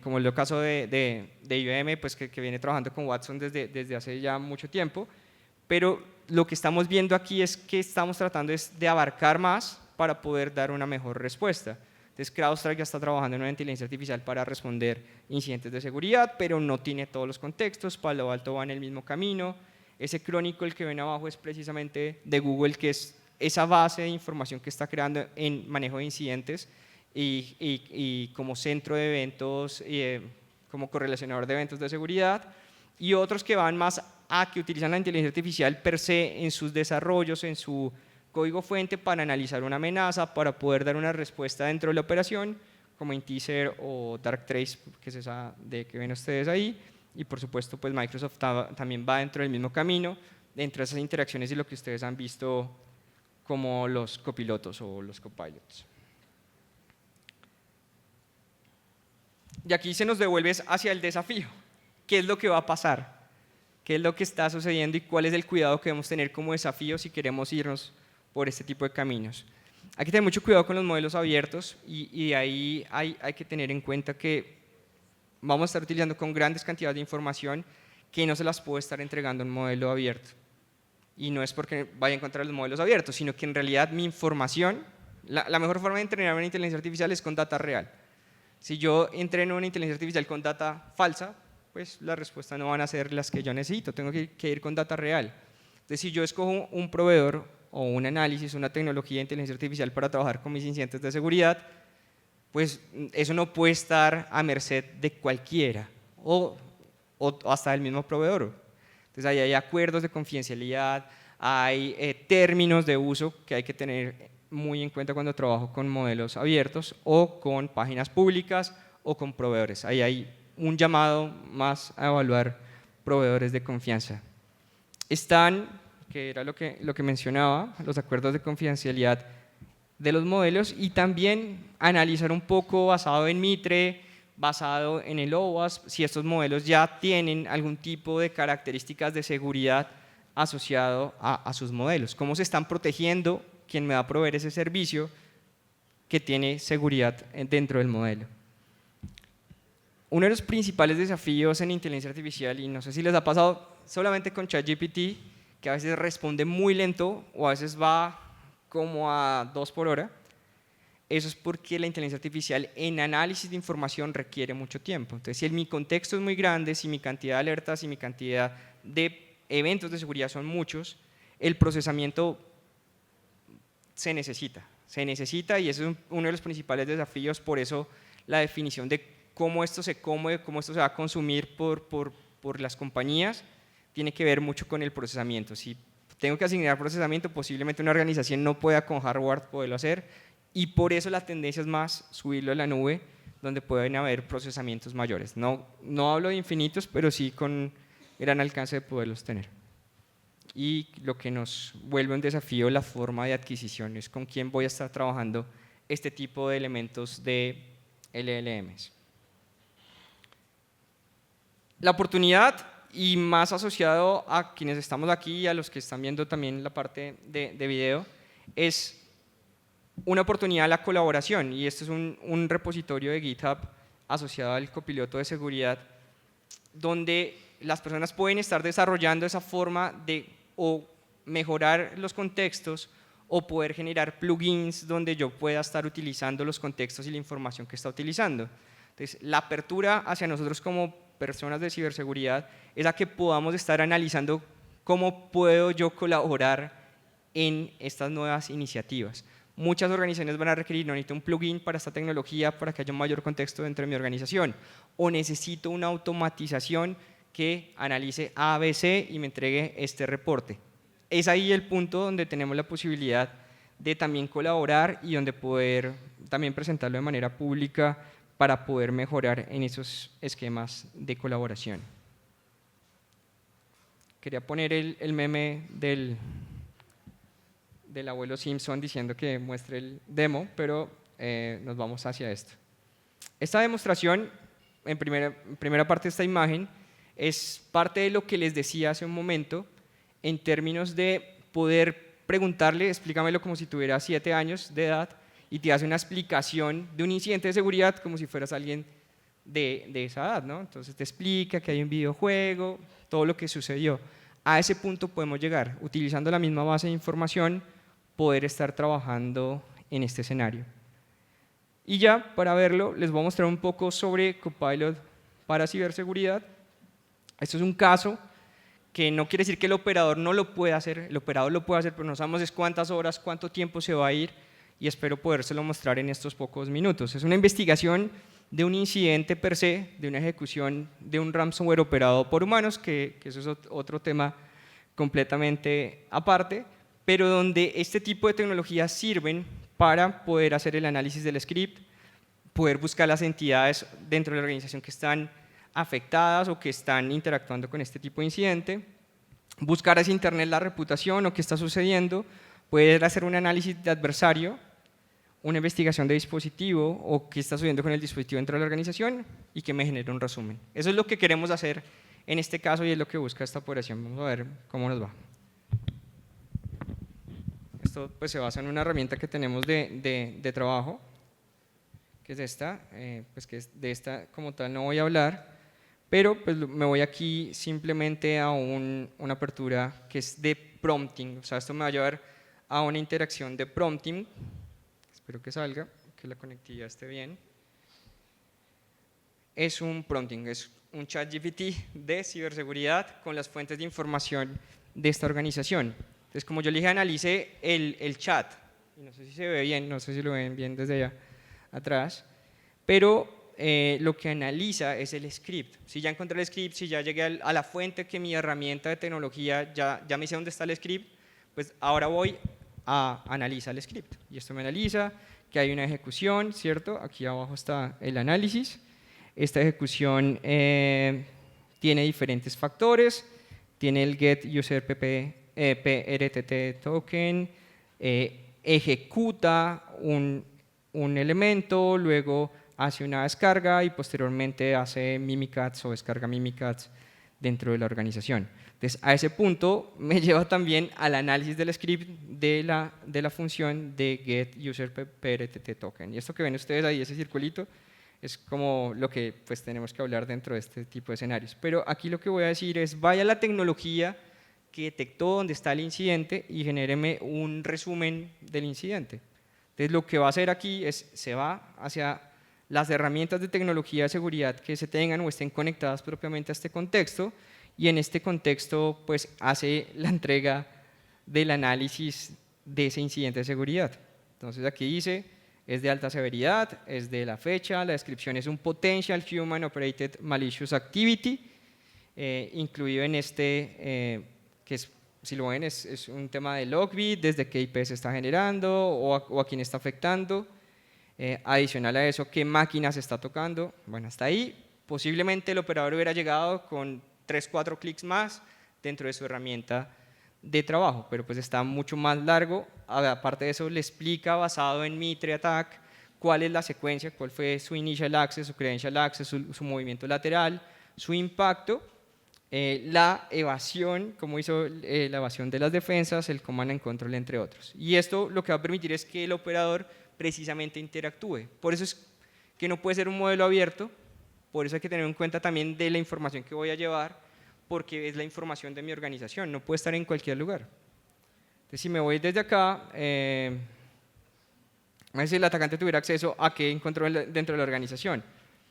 como el caso de IBM, pues que viene trabajando con Watson desde hace ya mucho tiempo, pero lo que estamos viendo aquí es que estamos tratando de abarcar más para poder dar una mejor respuesta. Entonces CrowdStrike ya está trabajando en una inteligencia artificial para responder incidentes de seguridad, pero no tiene todos los contextos. Palo Alto va en el mismo camino. Ese Chronicle que ven abajo es precisamente de Google, que es esa base de información que está creando en manejo de incidentes y como centro de eventos, como correlacionador de eventos de seguridad, y otros que van más a que utilizan la inteligencia artificial per se en sus desarrollos, en su código fuente para analizar una amenaza, para poder dar una respuesta dentro de la operación, como Inteaser o Darktrace, que es esa de que ven ustedes ahí, y por supuesto pues Microsoft también va dentro del mismo camino, dentro de esas interacciones y lo que ustedes han visto como los copilotos o los copilots. Y aquí se nos devuelve hacia el desafío. ¿Qué es lo que va a pasar? ¿Qué es lo que está sucediendo y cuál es el cuidado que debemos tener como desafío si queremos irnos por este tipo de caminos? Hay que tener mucho cuidado con los modelos abiertos y ahí hay que tener en cuenta que vamos a estar utilizando con grandes cantidades de información que no se las puedo estar entregando en un modelo abierto. Y no es porque vaya a encontrar los modelos abiertos, sino que en realidad mi información, la mejor forma de entrenar una inteligencia artificial es con data real. Si yo entreno una inteligencia artificial con data falsa, pues las respuestas no van a ser las que yo necesito, tengo que ir con data real. Entonces, si yo escojo un proveedor o un análisis, una tecnología de inteligencia artificial para trabajar con mis incidentes de seguridad, pues eso no puede estar a merced de cualquiera o hasta del mismo proveedor. Entonces, ahí hay acuerdos de confidencialidad, hay términos de uso que hay que tener muy en cuenta cuando trabajo con modelos abiertos o con páginas públicas o con proveedores. Ahí hay un llamado más a evaluar proveedores de confianza. Están, que era lo que mencionaba, los acuerdos de confidencialidad de los modelos y también analizar un poco basado en Mitre, basado en el OWASP, si estos modelos ya tienen algún tipo de características de seguridad asociado a sus modelos. ¿Cómo se están protegiendo quien me va a proveer ese servicio que tiene seguridad dentro del modelo? Uno de los principales desafíos en inteligencia artificial, y no sé si les ha pasado solamente con ChatGPT, que a veces responde muy lento o a veces va como a 2 por hora, eso es porque la inteligencia artificial en análisis de información requiere mucho tiempo. Entonces, si mi contexto es muy grande, si mi cantidad de alertas y mi cantidad de eventos de seguridad son muchos, el procesamiento se necesita y ese es uno de los principales desafíos. Por eso la definición de cómo esto se come, cómo esto se va a consumir por las compañías tiene que ver mucho con el procesamiento. Si tengo que asignar procesamiento, posiblemente una organización no pueda con hardware poderlo hacer, y por eso la tendencia es más subirlo a la nube, donde pueden haber procesamientos mayores. No hablo de infinitos, pero sí con gran alcance de poderlos tener. Y lo que nos vuelve un desafío, la forma de adquisición, es con quién voy a estar trabajando este tipo de elementos de LLMs. La oportunidad, y más asociado a quienes estamos aquí y a los que están viendo también la parte de video, es una oportunidad a la colaboración, y este es un repositorio de GitHub asociado al copiloto de seguridad, donde las personas pueden estar desarrollando esa forma de o mejorar los contextos o poder generar plugins donde yo pueda estar utilizando los contextos y la información que está utilizando. Entonces, la apertura hacia nosotros como personas de ciberseguridad es a que podamos estar analizando cómo puedo yo colaborar en estas nuevas iniciativas. Muchas organizaciones van a requerir, no necesito un plugin para esta tecnología para que haya un mayor contexto dentro de mi organización, o necesito una automatización que analice A, B, C y me entregue este reporte. Es ahí el punto donde tenemos la posibilidad de también colaborar y donde poder también presentarlo de manera pública para poder mejorar en esos esquemas de colaboración. Quería poner el meme del abuelo Simpson diciendo que muestre el demo, pero nos vamos hacia esto. Esta demostración, en primera parte de esta imagen, es parte de lo que les decía hace un momento, en términos de poder preguntarle, explícamelo como si tuviera 7 años de edad, y te hace una explicación de un incidente de seguridad como si fueras alguien de esa edad, ¿no? Entonces te explica que hay un videojuego, todo lo que sucedió. A ese punto podemos llegar, utilizando la misma base de información, poder estar trabajando en este escenario. Y ya, para verlo, les voy a mostrar un poco sobre Copilot para ciberseguridad. Esto es un caso que no quiere decir que el operador no lo pueda hacer, el operador lo puede hacer, pero no sabemos es cuántas horas, cuánto tiempo se va a ir, y espero podérselo mostrar en estos pocos minutos. Es una investigación de un incidente per se, de una ejecución de un ransomware operado por humanos, que eso es otro tema completamente aparte, pero donde este tipo de tecnologías sirven para poder hacer el análisis del script, poder buscar las entidades dentro de la organización que están afectadas o que están interactuando con este tipo de incidente, buscar hacia internet la reputación o qué está sucediendo, poder hacer un análisis de adversario, una investigación de dispositivo o qué está sucediendo con el dispositivo dentro de la organización y que me genere un resumen. Eso es lo que queremos hacer en este caso y es lo que busca esta operación. Vamos a ver cómo nos va. Esto pues, se basa en una herramienta que tenemos de trabajo, que es esta, pues que de esta como tal no voy a hablar, pero pues, me voy aquí simplemente a una apertura que es de prompting, o sea, esto me va a llevar a una interacción de prompting, espero que salga, que la conectividad esté bien. Es un prompting, es un ChatGPT de ciberseguridad con las fuentes de información de esta organización. Entonces, como yo le dije, analice el chat, y no sé si se ve bien, no sé si lo ven bien desde allá atrás, pero lo que analiza es el script. Si ya encontré el script, si ya llegué a la fuente que mi herramienta de tecnología ya me dice dónde está el script, pues ahora voy a analizar el script. Y esto me analiza que hay una ejecución, ¿cierto? Aquí abajo está el análisis. Esta ejecución tiene diferentes factores, tiene el get user PRTT token, ejecuta un elemento, luego hace una descarga y posteriormente hace Mimikatz o descarga Mimikatz dentro de la organización. Entonces, a ese punto me lleva también al análisis del script de la función de get user PRTT token. Y esto que ven ustedes ahí, ese circulito, es como lo que pues, tenemos que hablar dentro de este tipo de escenarios. Pero aquí lo que voy a decir es, vaya a la tecnología que detectó dónde está el incidente y genéreme un resumen del incidente. Entonces, lo que va a hacer aquí es, se va hacia las herramientas de tecnología de seguridad que se tengan o estén conectadas propiamente a este contexto, y en este contexto pues, hace la entrega del análisis de ese incidente de seguridad. Entonces, aquí dice, es de alta severidad, es de la fecha, la descripción es un Potential Human Operated Malicious Activity, incluido en este, que es, si lo ven, es un tema de logbit, desde qué IP se está generando o a quién está afectando. Adicional a eso, qué máquina se está tocando. Bueno, hasta ahí, posiblemente el operador hubiera llegado con 3-4 clics más dentro de su herramienta de trabajo, pero pues está mucho más largo. Aparte de eso, le explica basado en Mitre Attack cuál es la secuencia, cuál fue su initial access, su credential access, su movimiento lateral, su impacto, la evasión, cómo hizo la evasión de las defensas, el command and control, entre otros. Y esto lo que va a permitir es que el operador precisamente interactúe. Por eso es que no puede ser un modelo abierto, por eso hay que tener en cuenta también de la información que voy a llevar, porque es la información de mi organización, no puede estar en cualquier lugar. Entonces, si me voy desde acá, si el atacante tuviera acceso a qué encontró dentro de la organización.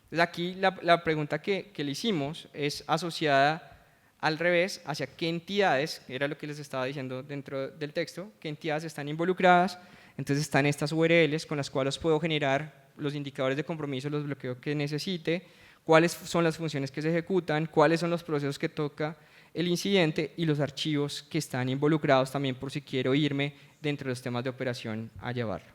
Entonces, aquí la pregunta que le hicimos es asociada al revés, hacia qué entidades, era lo que les estaba diciendo dentro del texto, qué entidades están involucradas. Entonces están estas URLs con las cuales puedo generar los indicadores de compromiso, los bloqueos que necesite, cuáles son las funciones que se ejecutan, cuáles son los procesos que toca el incidente y los archivos que están involucrados también por si quiero irme dentro de los temas de operación a llevarlo.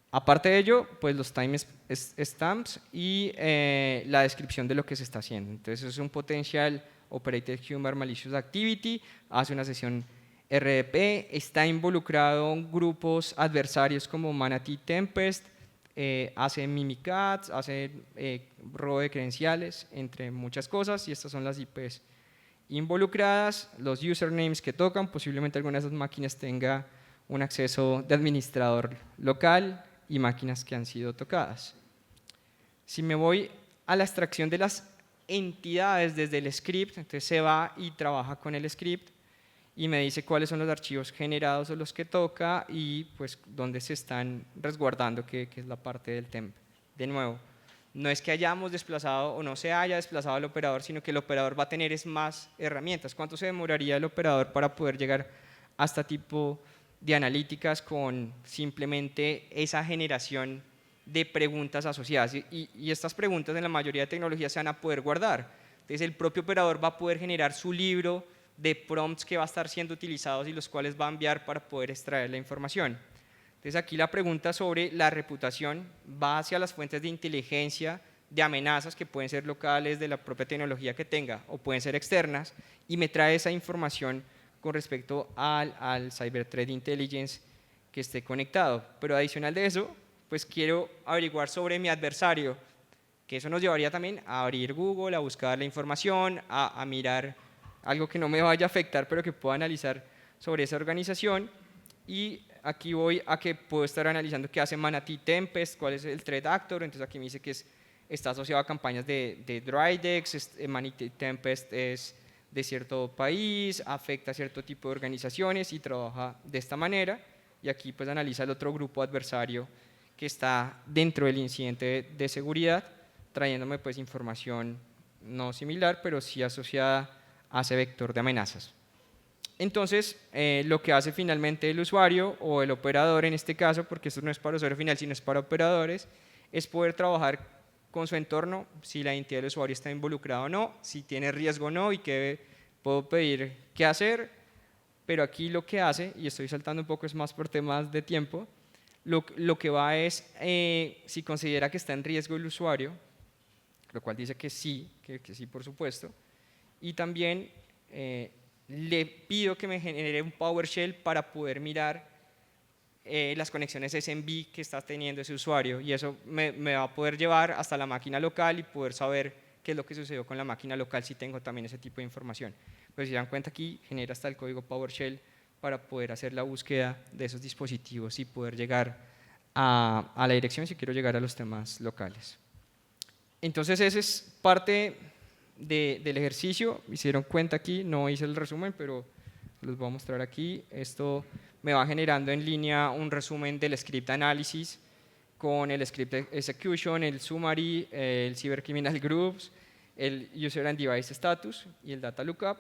Aparte de ello, pues los timestamps y la descripción de lo que se está haciendo. Entonces es un potential Operated Human Malicious Activity, hace una sesión RDP, está involucrado en grupos adversarios como Manatee Tempest, hace Mimikatz, hace robo de credenciales, entre muchas cosas, y estas son las IPs involucradas, los usernames que tocan, posiblemente alguna de esas máquinas tenga un acceso de administrador local y máquinas que han sido tocadas. Si me voy a la extracción de las entidades desde el script, entonces se va y trabaja con el script y me dice cuáles son los archivos generados o los que toca y pues dónde se están resguardando, que es la parte del temp. De nuevo, no es que hayamos desplazado o no se haya desplazado el operador, sino que el operador va a tener más herramientas. ¿Cuánto se demoraría el operador para poder llegar a este tipo de analíticas con simplemente esa generación de preguntas asociadas? Y estas preguntas en la mayoría de tecnologías se van a poder guardar. Entonces el propio operador va a poder generar su libro de prompts que va a estar siendo utilizados y los cuales va a enviar para poder extraer la información. Entonces aquí la pregunta sobre la reputación va hacia las fuentes de inteligencia, de amenazas que pueden ser locales de la propia tecnología que tenga o pueden ser externas y me trae esa información con respecto al Cyber Threat Intelligence que esté conectado. Pero adicional de eso, pues quiero averiguar sobre mi adversario, que eso nos llevaría también a abrir Google, a buscar la información, a mirar algo que no me vaya a afectar, pero que pueda analizar sobre esa organización. Y aquí voy a que puedo estar analizando qué hace Manatee Tempest, cuál es el threat actor. Entonces aquí me dice que está asociado a campañas de Drydex, Manatee Tempest es de cierto país, afecta a cierto tipo de organizaciones y trabaja de esta manera. Y aquí pues analiza el otro grupo adversario que está dentro del incidente de seguridad, trayéndome pues información no similar, pero sí asociada a ese vector de amenazas. Entonces, lo que hace finalmente el usuario o el operador en este caso, porque esto no es para usuario final, sino es para operadores, es poder trabajar con su entorno, si la identidad del usuario está involucrada o no, si tiene riesgo o no y qué puedo pedir qué hacer. Pero aquí lo que hace, y estoy saltando un poco, es más por temas de tiempo, lo que va es, si considera que está en riesgo el usuario, lo cual dice que sí por supuesto, y también le pido que me genere un PowerShell para poder mirar las conexiones SMB que está teniendo ese usuario y eso me va a poder llevar hasta la máquina local y poder saber qué es lo que sucedió con la máquina local si tengo también ese tipo de información. Pues si se dan cuenta aquí, genera hasta el código PowerShell para poder hacer la búsqueda de esos dispositivos y poder llegar a la dirección si quiero llegar a los temas locales. Entonces ese es parte del ejercicio. Se dieron cuenta aquí, no hice el resumen, pero los voy a mostrar aquí. Esto me va generando en línea un resumen del script análisis con el script execution, el summary, el cybercriminal groups, el user and device status y el data lookup.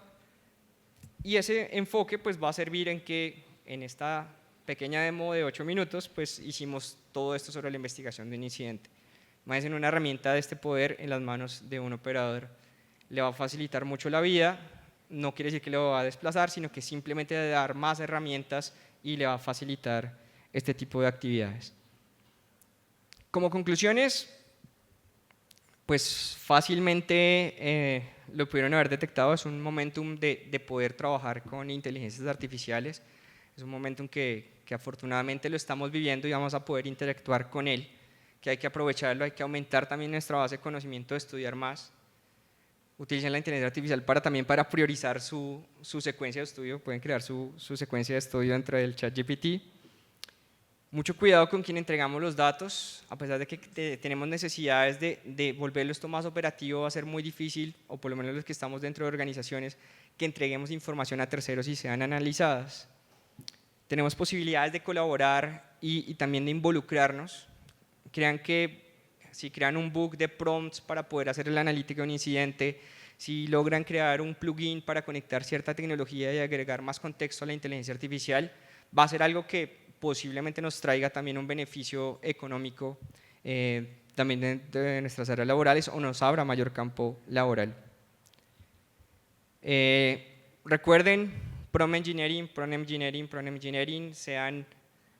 Y ese enfoque pues va a servir en que en esta pequeña demo de 8 minutos pues hicimos todo esto sobre la investigación de un incidente. Más en una herramienta de este poder en las manos de un operador le va a facilitar mucho la vida, no quiere decir que le va a desplazar, sino que simplemente le va a dar más herramientas y le va a facilitar este tipo de actividades. Como conclusiones, pues fácilmente lo pudieron haber detectado, es un momentum de poder trabajar con inteligencias artificiales, es un momentum que afortunadamente lo estamos viviendo y vamos a poder interactuar con él, que hay que aprovecharlo, hay que aumentar también nuestra base de conocimiento, de estudiar más. Utilicen la inteligencia artificial también para priorizar su secuencia de estudio, pueden crear su secuencia de estudio dentro del ChatGPT. Mucho cuidado con quien entregamos los datos, a pesar de que tenemos necesidades de volverlo esto más operativo, va a ser muy difícil, o por lo menos los que estamos dentro de organizaciones, que entreguemos información a terceros y sean analizadas. Tenemos posibilidades de colaborar y también de involucrarnos. Crean que si crean un book de prompts para poder hacer la analítica de un incidente, si logran crear un plugin para conectar cierta tecnología y agregar más contexto a la inteligencia artificial, va a ser algo que posiblemente nos traiga también un beneficio económico también de nuestras áreas laborales o nos abra mayor campo laboral. Recuerden, Prompt Engineering, Prompt Engineering, Prompt Engineering, sean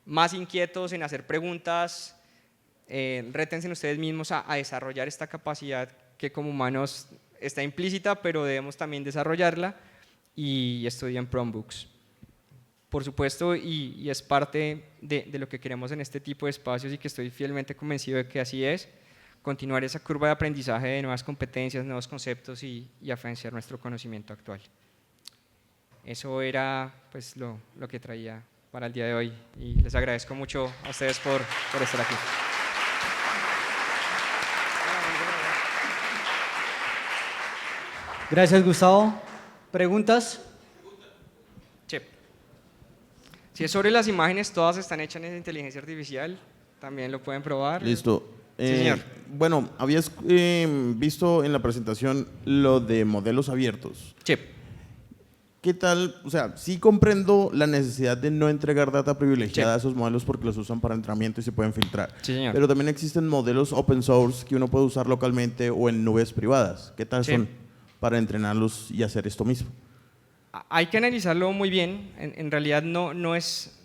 más inquietos en hacer preguntas, rétense ustedes mismos a desarrollar esta capacidad que como humanos está implícita, pero debemos también desarrollarla, y estudien Prompt Books. Por supuesto, y es parte de lo que queremos en este tipo de espacios y que estoy fielmente convencido de que así es, continuar esa curva de aprendizaje de nuevas competencias, nuevos conceptos y afianzar nuestro conocimiento actual. Eso era pues, lo que traía para el día de hoy y les agradezco mucho a ustedes por estar aquí. Gracias, Gustavo. ¿Preguntas? Sí. Si es sobre las imágenes, todas están hechas en inteligencia artificial, también lo pueden probar. Listo. Sí, señor. Bueno, habías visto en la presentación lo de modelos abiertos. Sí. ¿Qué tal? O sea, sí comprendo la necesidad de no entregar data privilegiada a esos modelos porque los usan para entrenamiento y se pueden filtrar. Sí, señor. Pero también existen modelos open source que uno puede usar localmente o en nubes privadas. ¿Qué tal son para entrenarlos y hacer esto mismo? Hay que analizarlo muy bien. En realidad no es,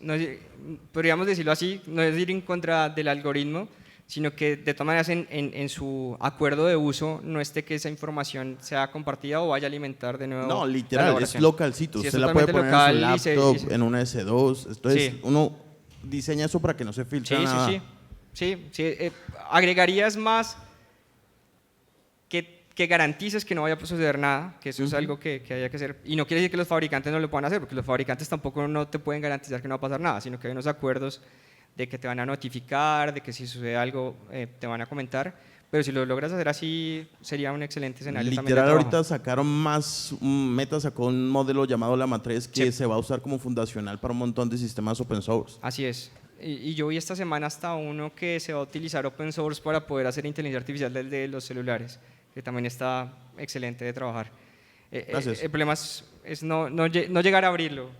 podríamos decirlo así, no es ir en contra del algoritmo, sino que de todas maneras en su acuerdo de uso no esté que esa información sea compartida o vaya a alimentar de nuevo. No, la literal, es elaboración. localcito. Sí, Usted la puede poner local en y su laptop, se- en una S2. Entonces, Sí. uno diseña eso para que no se filtre nada. Sí. Agregarías más que garantices que no vaya a suceder nada, que eso es algo que haya que hacer. Y no quiere decir que los fabricantes no lo puedan hacer, porque los fabricantes tampoco no te pueden garantizar que no va a pasar nada, sino que hay unos acuerdos de que te van a notificar, de que si sucede algo te van a comentar, pero si lo logras hacer así sería un excelente escenario también de Literal, trabajo. ahorita sacaron más, Meta sacó un modelo llamado Llama 3 que Sí. se va a usar como fundacional para un montón de sistemas open source. Así es. Y yo vi esta semana hasta uno que se va a utilizar open source para poder hacer inteligencia artificial desde los celulares, que también está excelente de trabajar. Gracias. El problema es no llegar a abrirlo.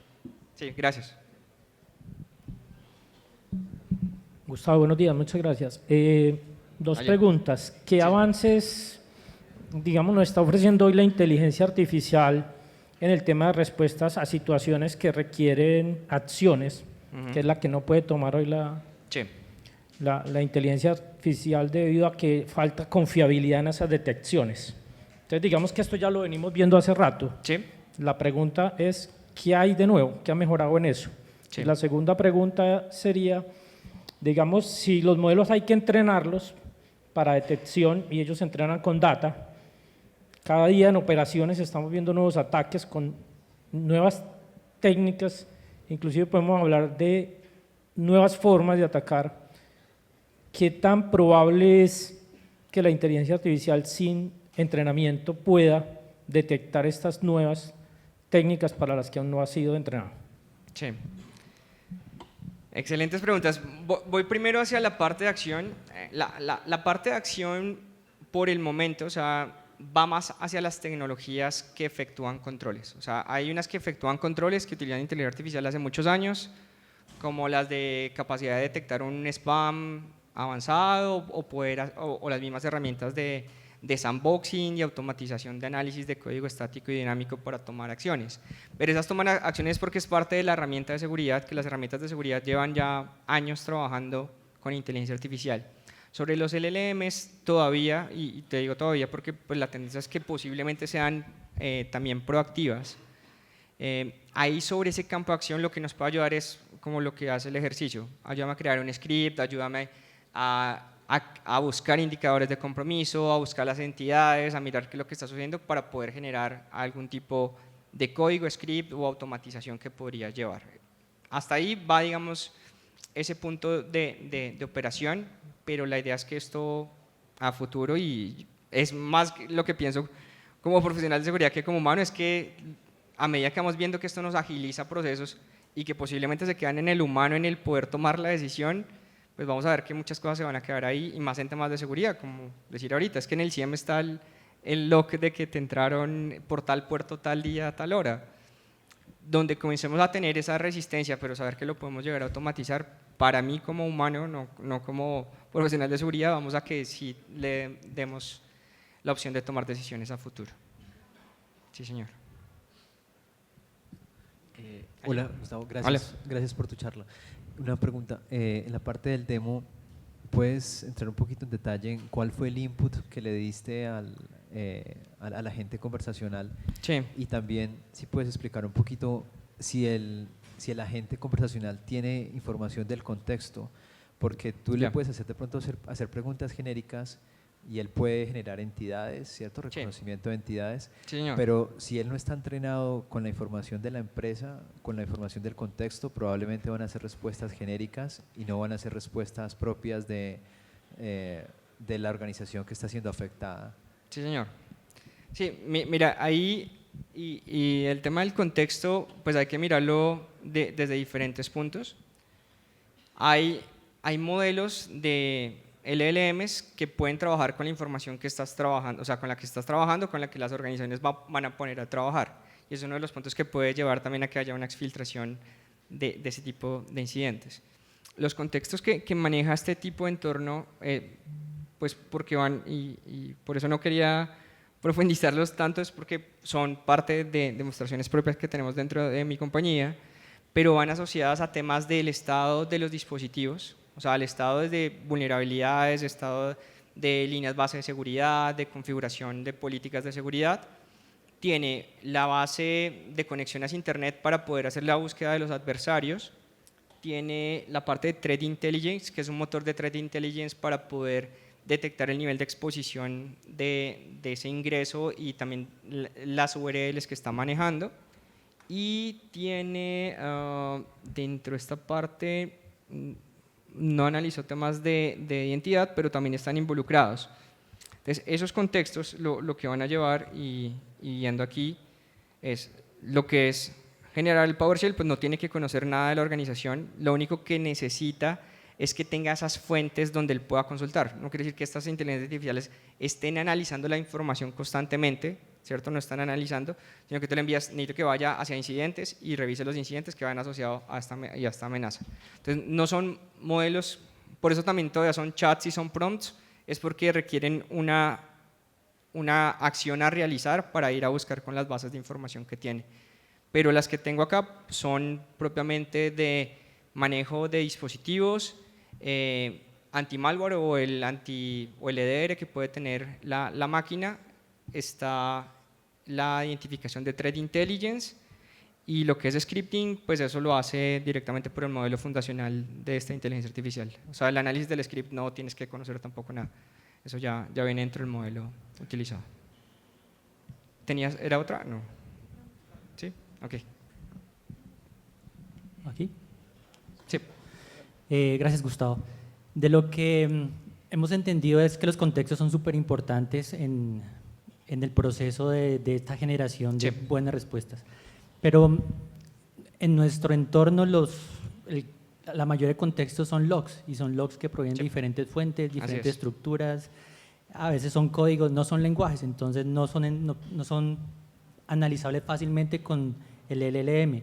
Sí, gracias. Gustavo, buenos días, muchas gracias. Dos Allá. preguntas. ¿Qué Sí. avances, digamos, nos está ofreciendo hoy la inteligencia artificial en el tema de respuestas a situaciones que requieren acciones, que es la que no puede tomar hoy Sí. la inteligencia artificial debido a que falta confiabilidad en esas detecciones? Entonces, digamos que esto ya lo venimos viendo hace rato. Sí. La pregunta es, ¿qué hay de nuevo? ¿Qué ha mejorado en eso? Sí. Y la segunda pregunta sería, digamos, si los modelos hay que entrenarlos para detección y ellos se entrenan con data, cada día en operaciones estamos viendo nuevos ataques con nuevas técnicas, inclusive podemos hablar de nuevas formas de atacar. ¿Qué tan probable es que la inteligencia artificial sin entrenamiento pueda detectar estas nuevas técnicas para las que aún no ha sido entrenado? Sí. Excelentes preguntas. Voy primero hacia la parte de acción. La parte de acción por el momento, o sea, va más hacia las tecnologías que efectúan controles. O sea, hay unas que efectúan controles que utilizan inteligencia artificial hace muchos años, como las de capacidad de detectar un spam avanzado o las mismas herramientas de sandboxing y automatización de análisis de código estático y dinámico para tomar acciones. Pero esas toman acciones porque es parte de la herramienta de seguridad, que las herramientas de seguridad llevan ya años trabajando con inteligencia artificial. Sobre los LLMs todavía, y te digo todavía porque pues, la tendencia es que posiblemente sean también proactivas. Ahí sobre ese campo de acción lo que nos puede ayudar es como lo que hace el ejercicio. Ayúdame a crear un script, ayúdame a buscar indicadores de compromiso, a buscar las entidades, a mirar qué es lo que está sucediendo para poder generar algún tipo de código, script o automatización que podría llevar. Hasta ahí va, digamos, ese punto de operación, pero la idea es que esto a futuro, y es más lo que pienso como profesional de seguridad que como humano, es que a medida que vamos viendo que esto nos agiliza procesos y que posiblemente se quedan en el humano, en el poder tomar la decisión, pues vamos a ver que muchas cosas se van a quedar ahí, y más en temas de seguridad, como decir ahorita, es que en el CIEM está el lock de que te entraron por tal puerto tal día, tal hora. Donde comencemos a tener esa resistencia, pero saber que lo podemos llegar a automatizar, para mí como humano, no como profesional de seguridad, vamos a que sí le demos la opción de tomar decisiones a futuro. Sí, señor. Hola, Gustavo, gracias, gracias por tu charla. Una pregunta, en la parte del demo, ¿puedes entrar un poquito en detalle en cuál fue el input que le diste al agente conversacional? Sí. Y también, si puedes explicar un poquito si el agente conversacional tiene información del contexto, porque tú le puedes hacer de pronto hacer preguntas genéricas y él puede generar entidades, ¿cierto? Reconocimiento de entidades, Sí, señor. pero si él no está entrenado con la información de la empresa, con la información del contexto, probablemente van a ser respuestas genéricas y no van a ser respuestas propias de la organización que está siendo afectada. Sí, señor. Sí, mira, ahí y el tema del contexto, pues hay que mirarlo desde diferentes puntos. Hay modelos de LLMs que pueden trabajar con la información que estás trabajando, o sea, con la que estás trabajando, con la que las organizaciones van a poner a trabajar. Y es uno de los puntos que puede llevar también a que haya una exfiltración de ese tipo de incidentes. Los contextos que maneja este tipo de entorno, pues porque van, y por eso no quería profundizarlos tanto, es porque son parte de demostraciones propias que tenemos dentro de mi compañía, pero van asociadas a temas del estado de los dispositivos, o sea, al estado de vulnerabilidades, estado de líneas base de seguridad, de configuración de políticas de seguridad. Tiene la base de conexiones a Internet para poder hacer la búsqueda de los adversarios. Tiene la parte de Threat Intelligence, que es un motor de Threat Intelligence para poder detectar el nivel de exposición de ese ingreso y también las URLs que está manejando. Y tiene dentro de esta parte, no analizó temas de identidad, pero también están involucrados. Entonces, esos contextos lo que van a llevar, y yendo aquí, es lo que es generar el PowerShell, pues no tiene que conocer nada de la organización, lo único que necesita es que tenga esas fuentes donde él pueda consultar. No quiere decir que estas inteligencias artificiales estén analizando la información constantemente, ¿cierto? No están analizando, sino que tú le envías, necesito que vaya hacia incidentes y revise los incidentes que van asociados a esta amenaza. Entonces, no son modelos, por eso también todavía son chats y son prompts, es porque requieren una acción a realizar para ir a buscar con las bases de información que tiene. Pero las que tengo acá son propiamente de manejo de dispositivos, anti-malware o el EDR que puede tener la máquina, está la identificación de Threat Intelligence, y lo que es scripting, pues eso lo hace directamente por el modelo fundacional de esta inteligencia artificial. O sea, el análisis del script no tienes que conocer tampoco nada, eso ya viene dentro del modelo utilizado. ¿Era otra? No. ¿Sí? Ok. ¿Aquí? Sí. Gracias, Gustavo. De lo que hemos entendido es que los contextos son súper importantes en el proceso de esta generación de buenas respuestas. Pero en nuestro entorno la mayoría de contextos son logs, y son logs que provienen de diferentes fuentes, diferentes estructuras. A veces son códigos, no son lenguajes, entonces no son analizables fácilmente con el LLM.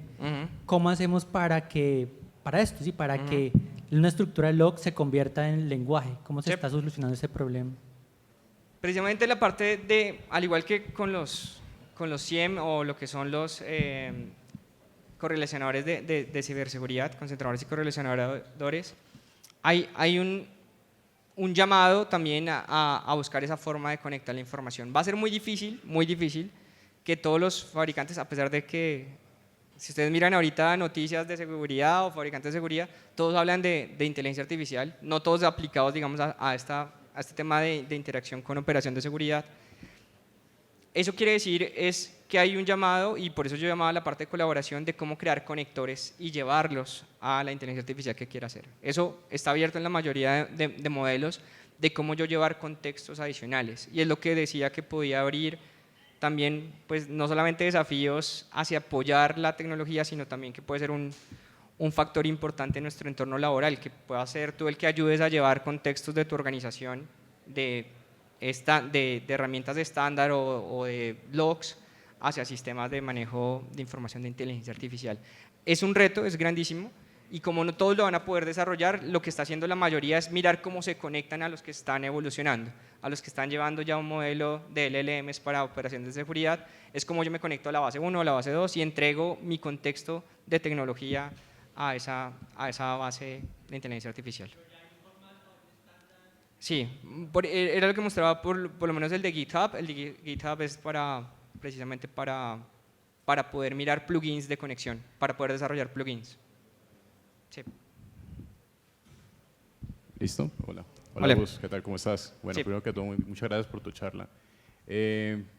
¿Cómo hacemos para esto, ¿sí? Para que una estructura de log se convierta en lenguaje? ¿Cómo se está solucionando ese problema? Precisamente la parte de, al igual que con los CIEM o lo que son los correlacionadores de ciberseguridad, concentradores y correlacionadores, hay un llamado también a buscar esa forma de conectar la información. Va a ser muy difícil que todos los fabricantes, a pesar de que, si ustedes miran ahorita noticias de seguridad o fabricantes de seguridad, todos hablan de inteligencia artificial, no todos aplicados, digamos, a este tema de interacción con operación de seguridad. Eso quiere decir es que hay un llamado, y por eso yo llamaba a la parte de colaboración, de cómo crear conectores y llevarlos a la inteligencia artificial que quiera hacer. Eso está abierto en la mayoría de modelos, de cómo yo llevar contextos adicionales. Y es lo que decía que podía abrir también, pues no solamente desafíos hacia apoyar la tecnología, sino también que puede ser un factor importante en nuestro entorno laboral, que pueda ser tú el que ayudes a llevar contextos de tu organización, de herramientas de estándar o de logs hacia sistemas de manejo de información de inteligencia artificial. Es un reto, es grandísimo, y como no todos lo van a poder desarrollar, lo que está haciendo la mayoría es mirar cómo se conectan a los que están evolucionando, a los que están llevando ya un modelo de LLMs para operaciones de seguridad. Es como yo me conecto a la base 1 o la base 2 y entrego mi contexto de tecnología a esa base de inteligencia artificial. Sí, era lo que mostraba por lo menos el de GitHub. El de GitHub es precisamente para poder mirar plugins de conexión, para poder desarrollar plugins. Sí. ¿Listo? Hola. Hola. Hola, Gus, ¿qué tal? ¿Cómo estás? Bueno, Sí. primero que todo, muchas gracias por tu charla.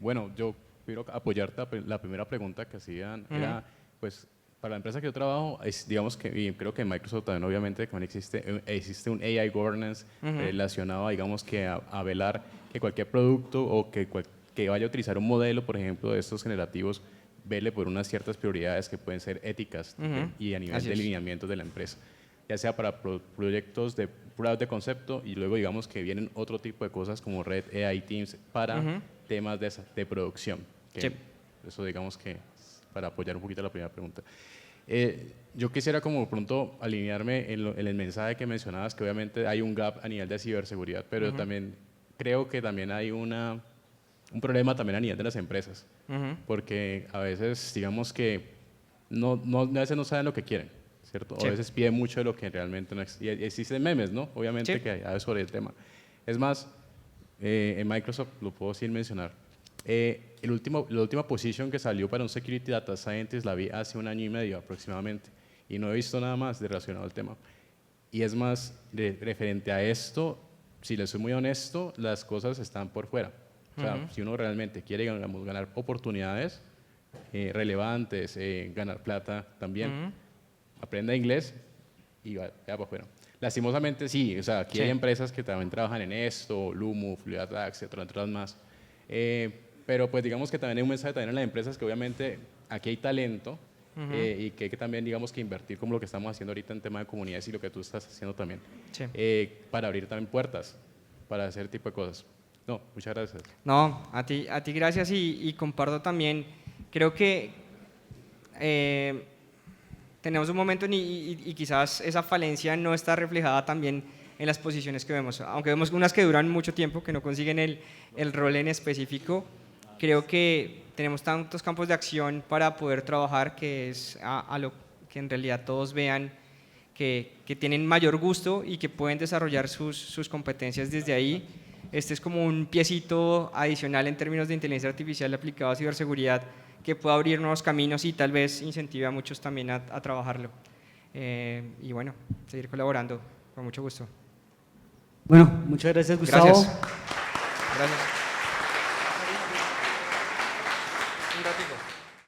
Bueno, yo quiero apoyarte. La primera pregunta que hacían era, pues, para la empresa que yo trabajo, digamos que, y creo que en Microsoft también obviamente también existe un AI governance relacionado, digamos que a velar que cualquier producto o que vaya a utilizar un modelo, por ejemplo, de estos generativos, vele por unas ciertas prioridades que pueden ser éticas y a nivel Así de es. lineamientos de la empresa, ya sea para proyectos de pruebas de concepto y luego digamos que vienen otro tipo de cosas como Red AI Teams para temas de producción. Que Sí. Eso digamos que para apoyar un poquito la primera pregunta. Yo quisiera como pronto alinearme en el mensaje que mencionabas, que obviamente hay un gap a nivel de ciberseguridad, pero también creo que también hay un problema también a nivel de las empresas, porque a veces digamos que a veces no saben lo que quieren, ¿cierto? O Sí. a veces piden mucho de lo que realmente no existe. Y existen memes, ¿no? Obviamente Sí. que hay sobre el tema. Es más, en Microsoft lo puedo sin mencionar. La última position que salió para un Security Data Scientist la vi hace 1 año y medio aproximadamente y no he visto nada más relacionado al tema. Y es más, referente a esto, si les soy muy honesto, las cosas están por fuera. O sea, si uno realmente quiere ganar oportunidades relevantes, ganar plata también, aprenda inglés y vaya para afuera. Lastimosamente sí, o sea, aquí hay empresas que también trabajan en esto, Lumo, FluidAttack, entre otras más. Pero pues digamos que también hay un mensaje también en las empresas que obviamente aquí hay talento y que hay que también digamos que invertir como lo que estamos haciendo ahorita en tema de comunidades y lo que tú estás haciendo también, Sí. para abrir también puertas, para hacer tipo de cosas. No, muchas gracias. No, a ti gracias y comparto también. Creo que tenemos un momento y quizás esa falencia no está reflejada también en las posiciones que vemos. Aunque vemos unas que duran mucho tiempo, que no consiguen el rol en específico, creo que tenemos tantos campos de acción para poder trabajar que es a lo que en realidad todos vean que tienen mayor gusto y que pueden desarrollar sus competencias desde ahí. Este es como un piecito adicional en términos de inteligencia artificial aplicado a ciberseguridad que puede abrir nuevos caminos y tal vez incentive a muchos también a trabajarlo. Y bueno, seguir colaborando, con mucho gusto. Bueno, muchas gracias, Gustavo. Gracias. Gracias.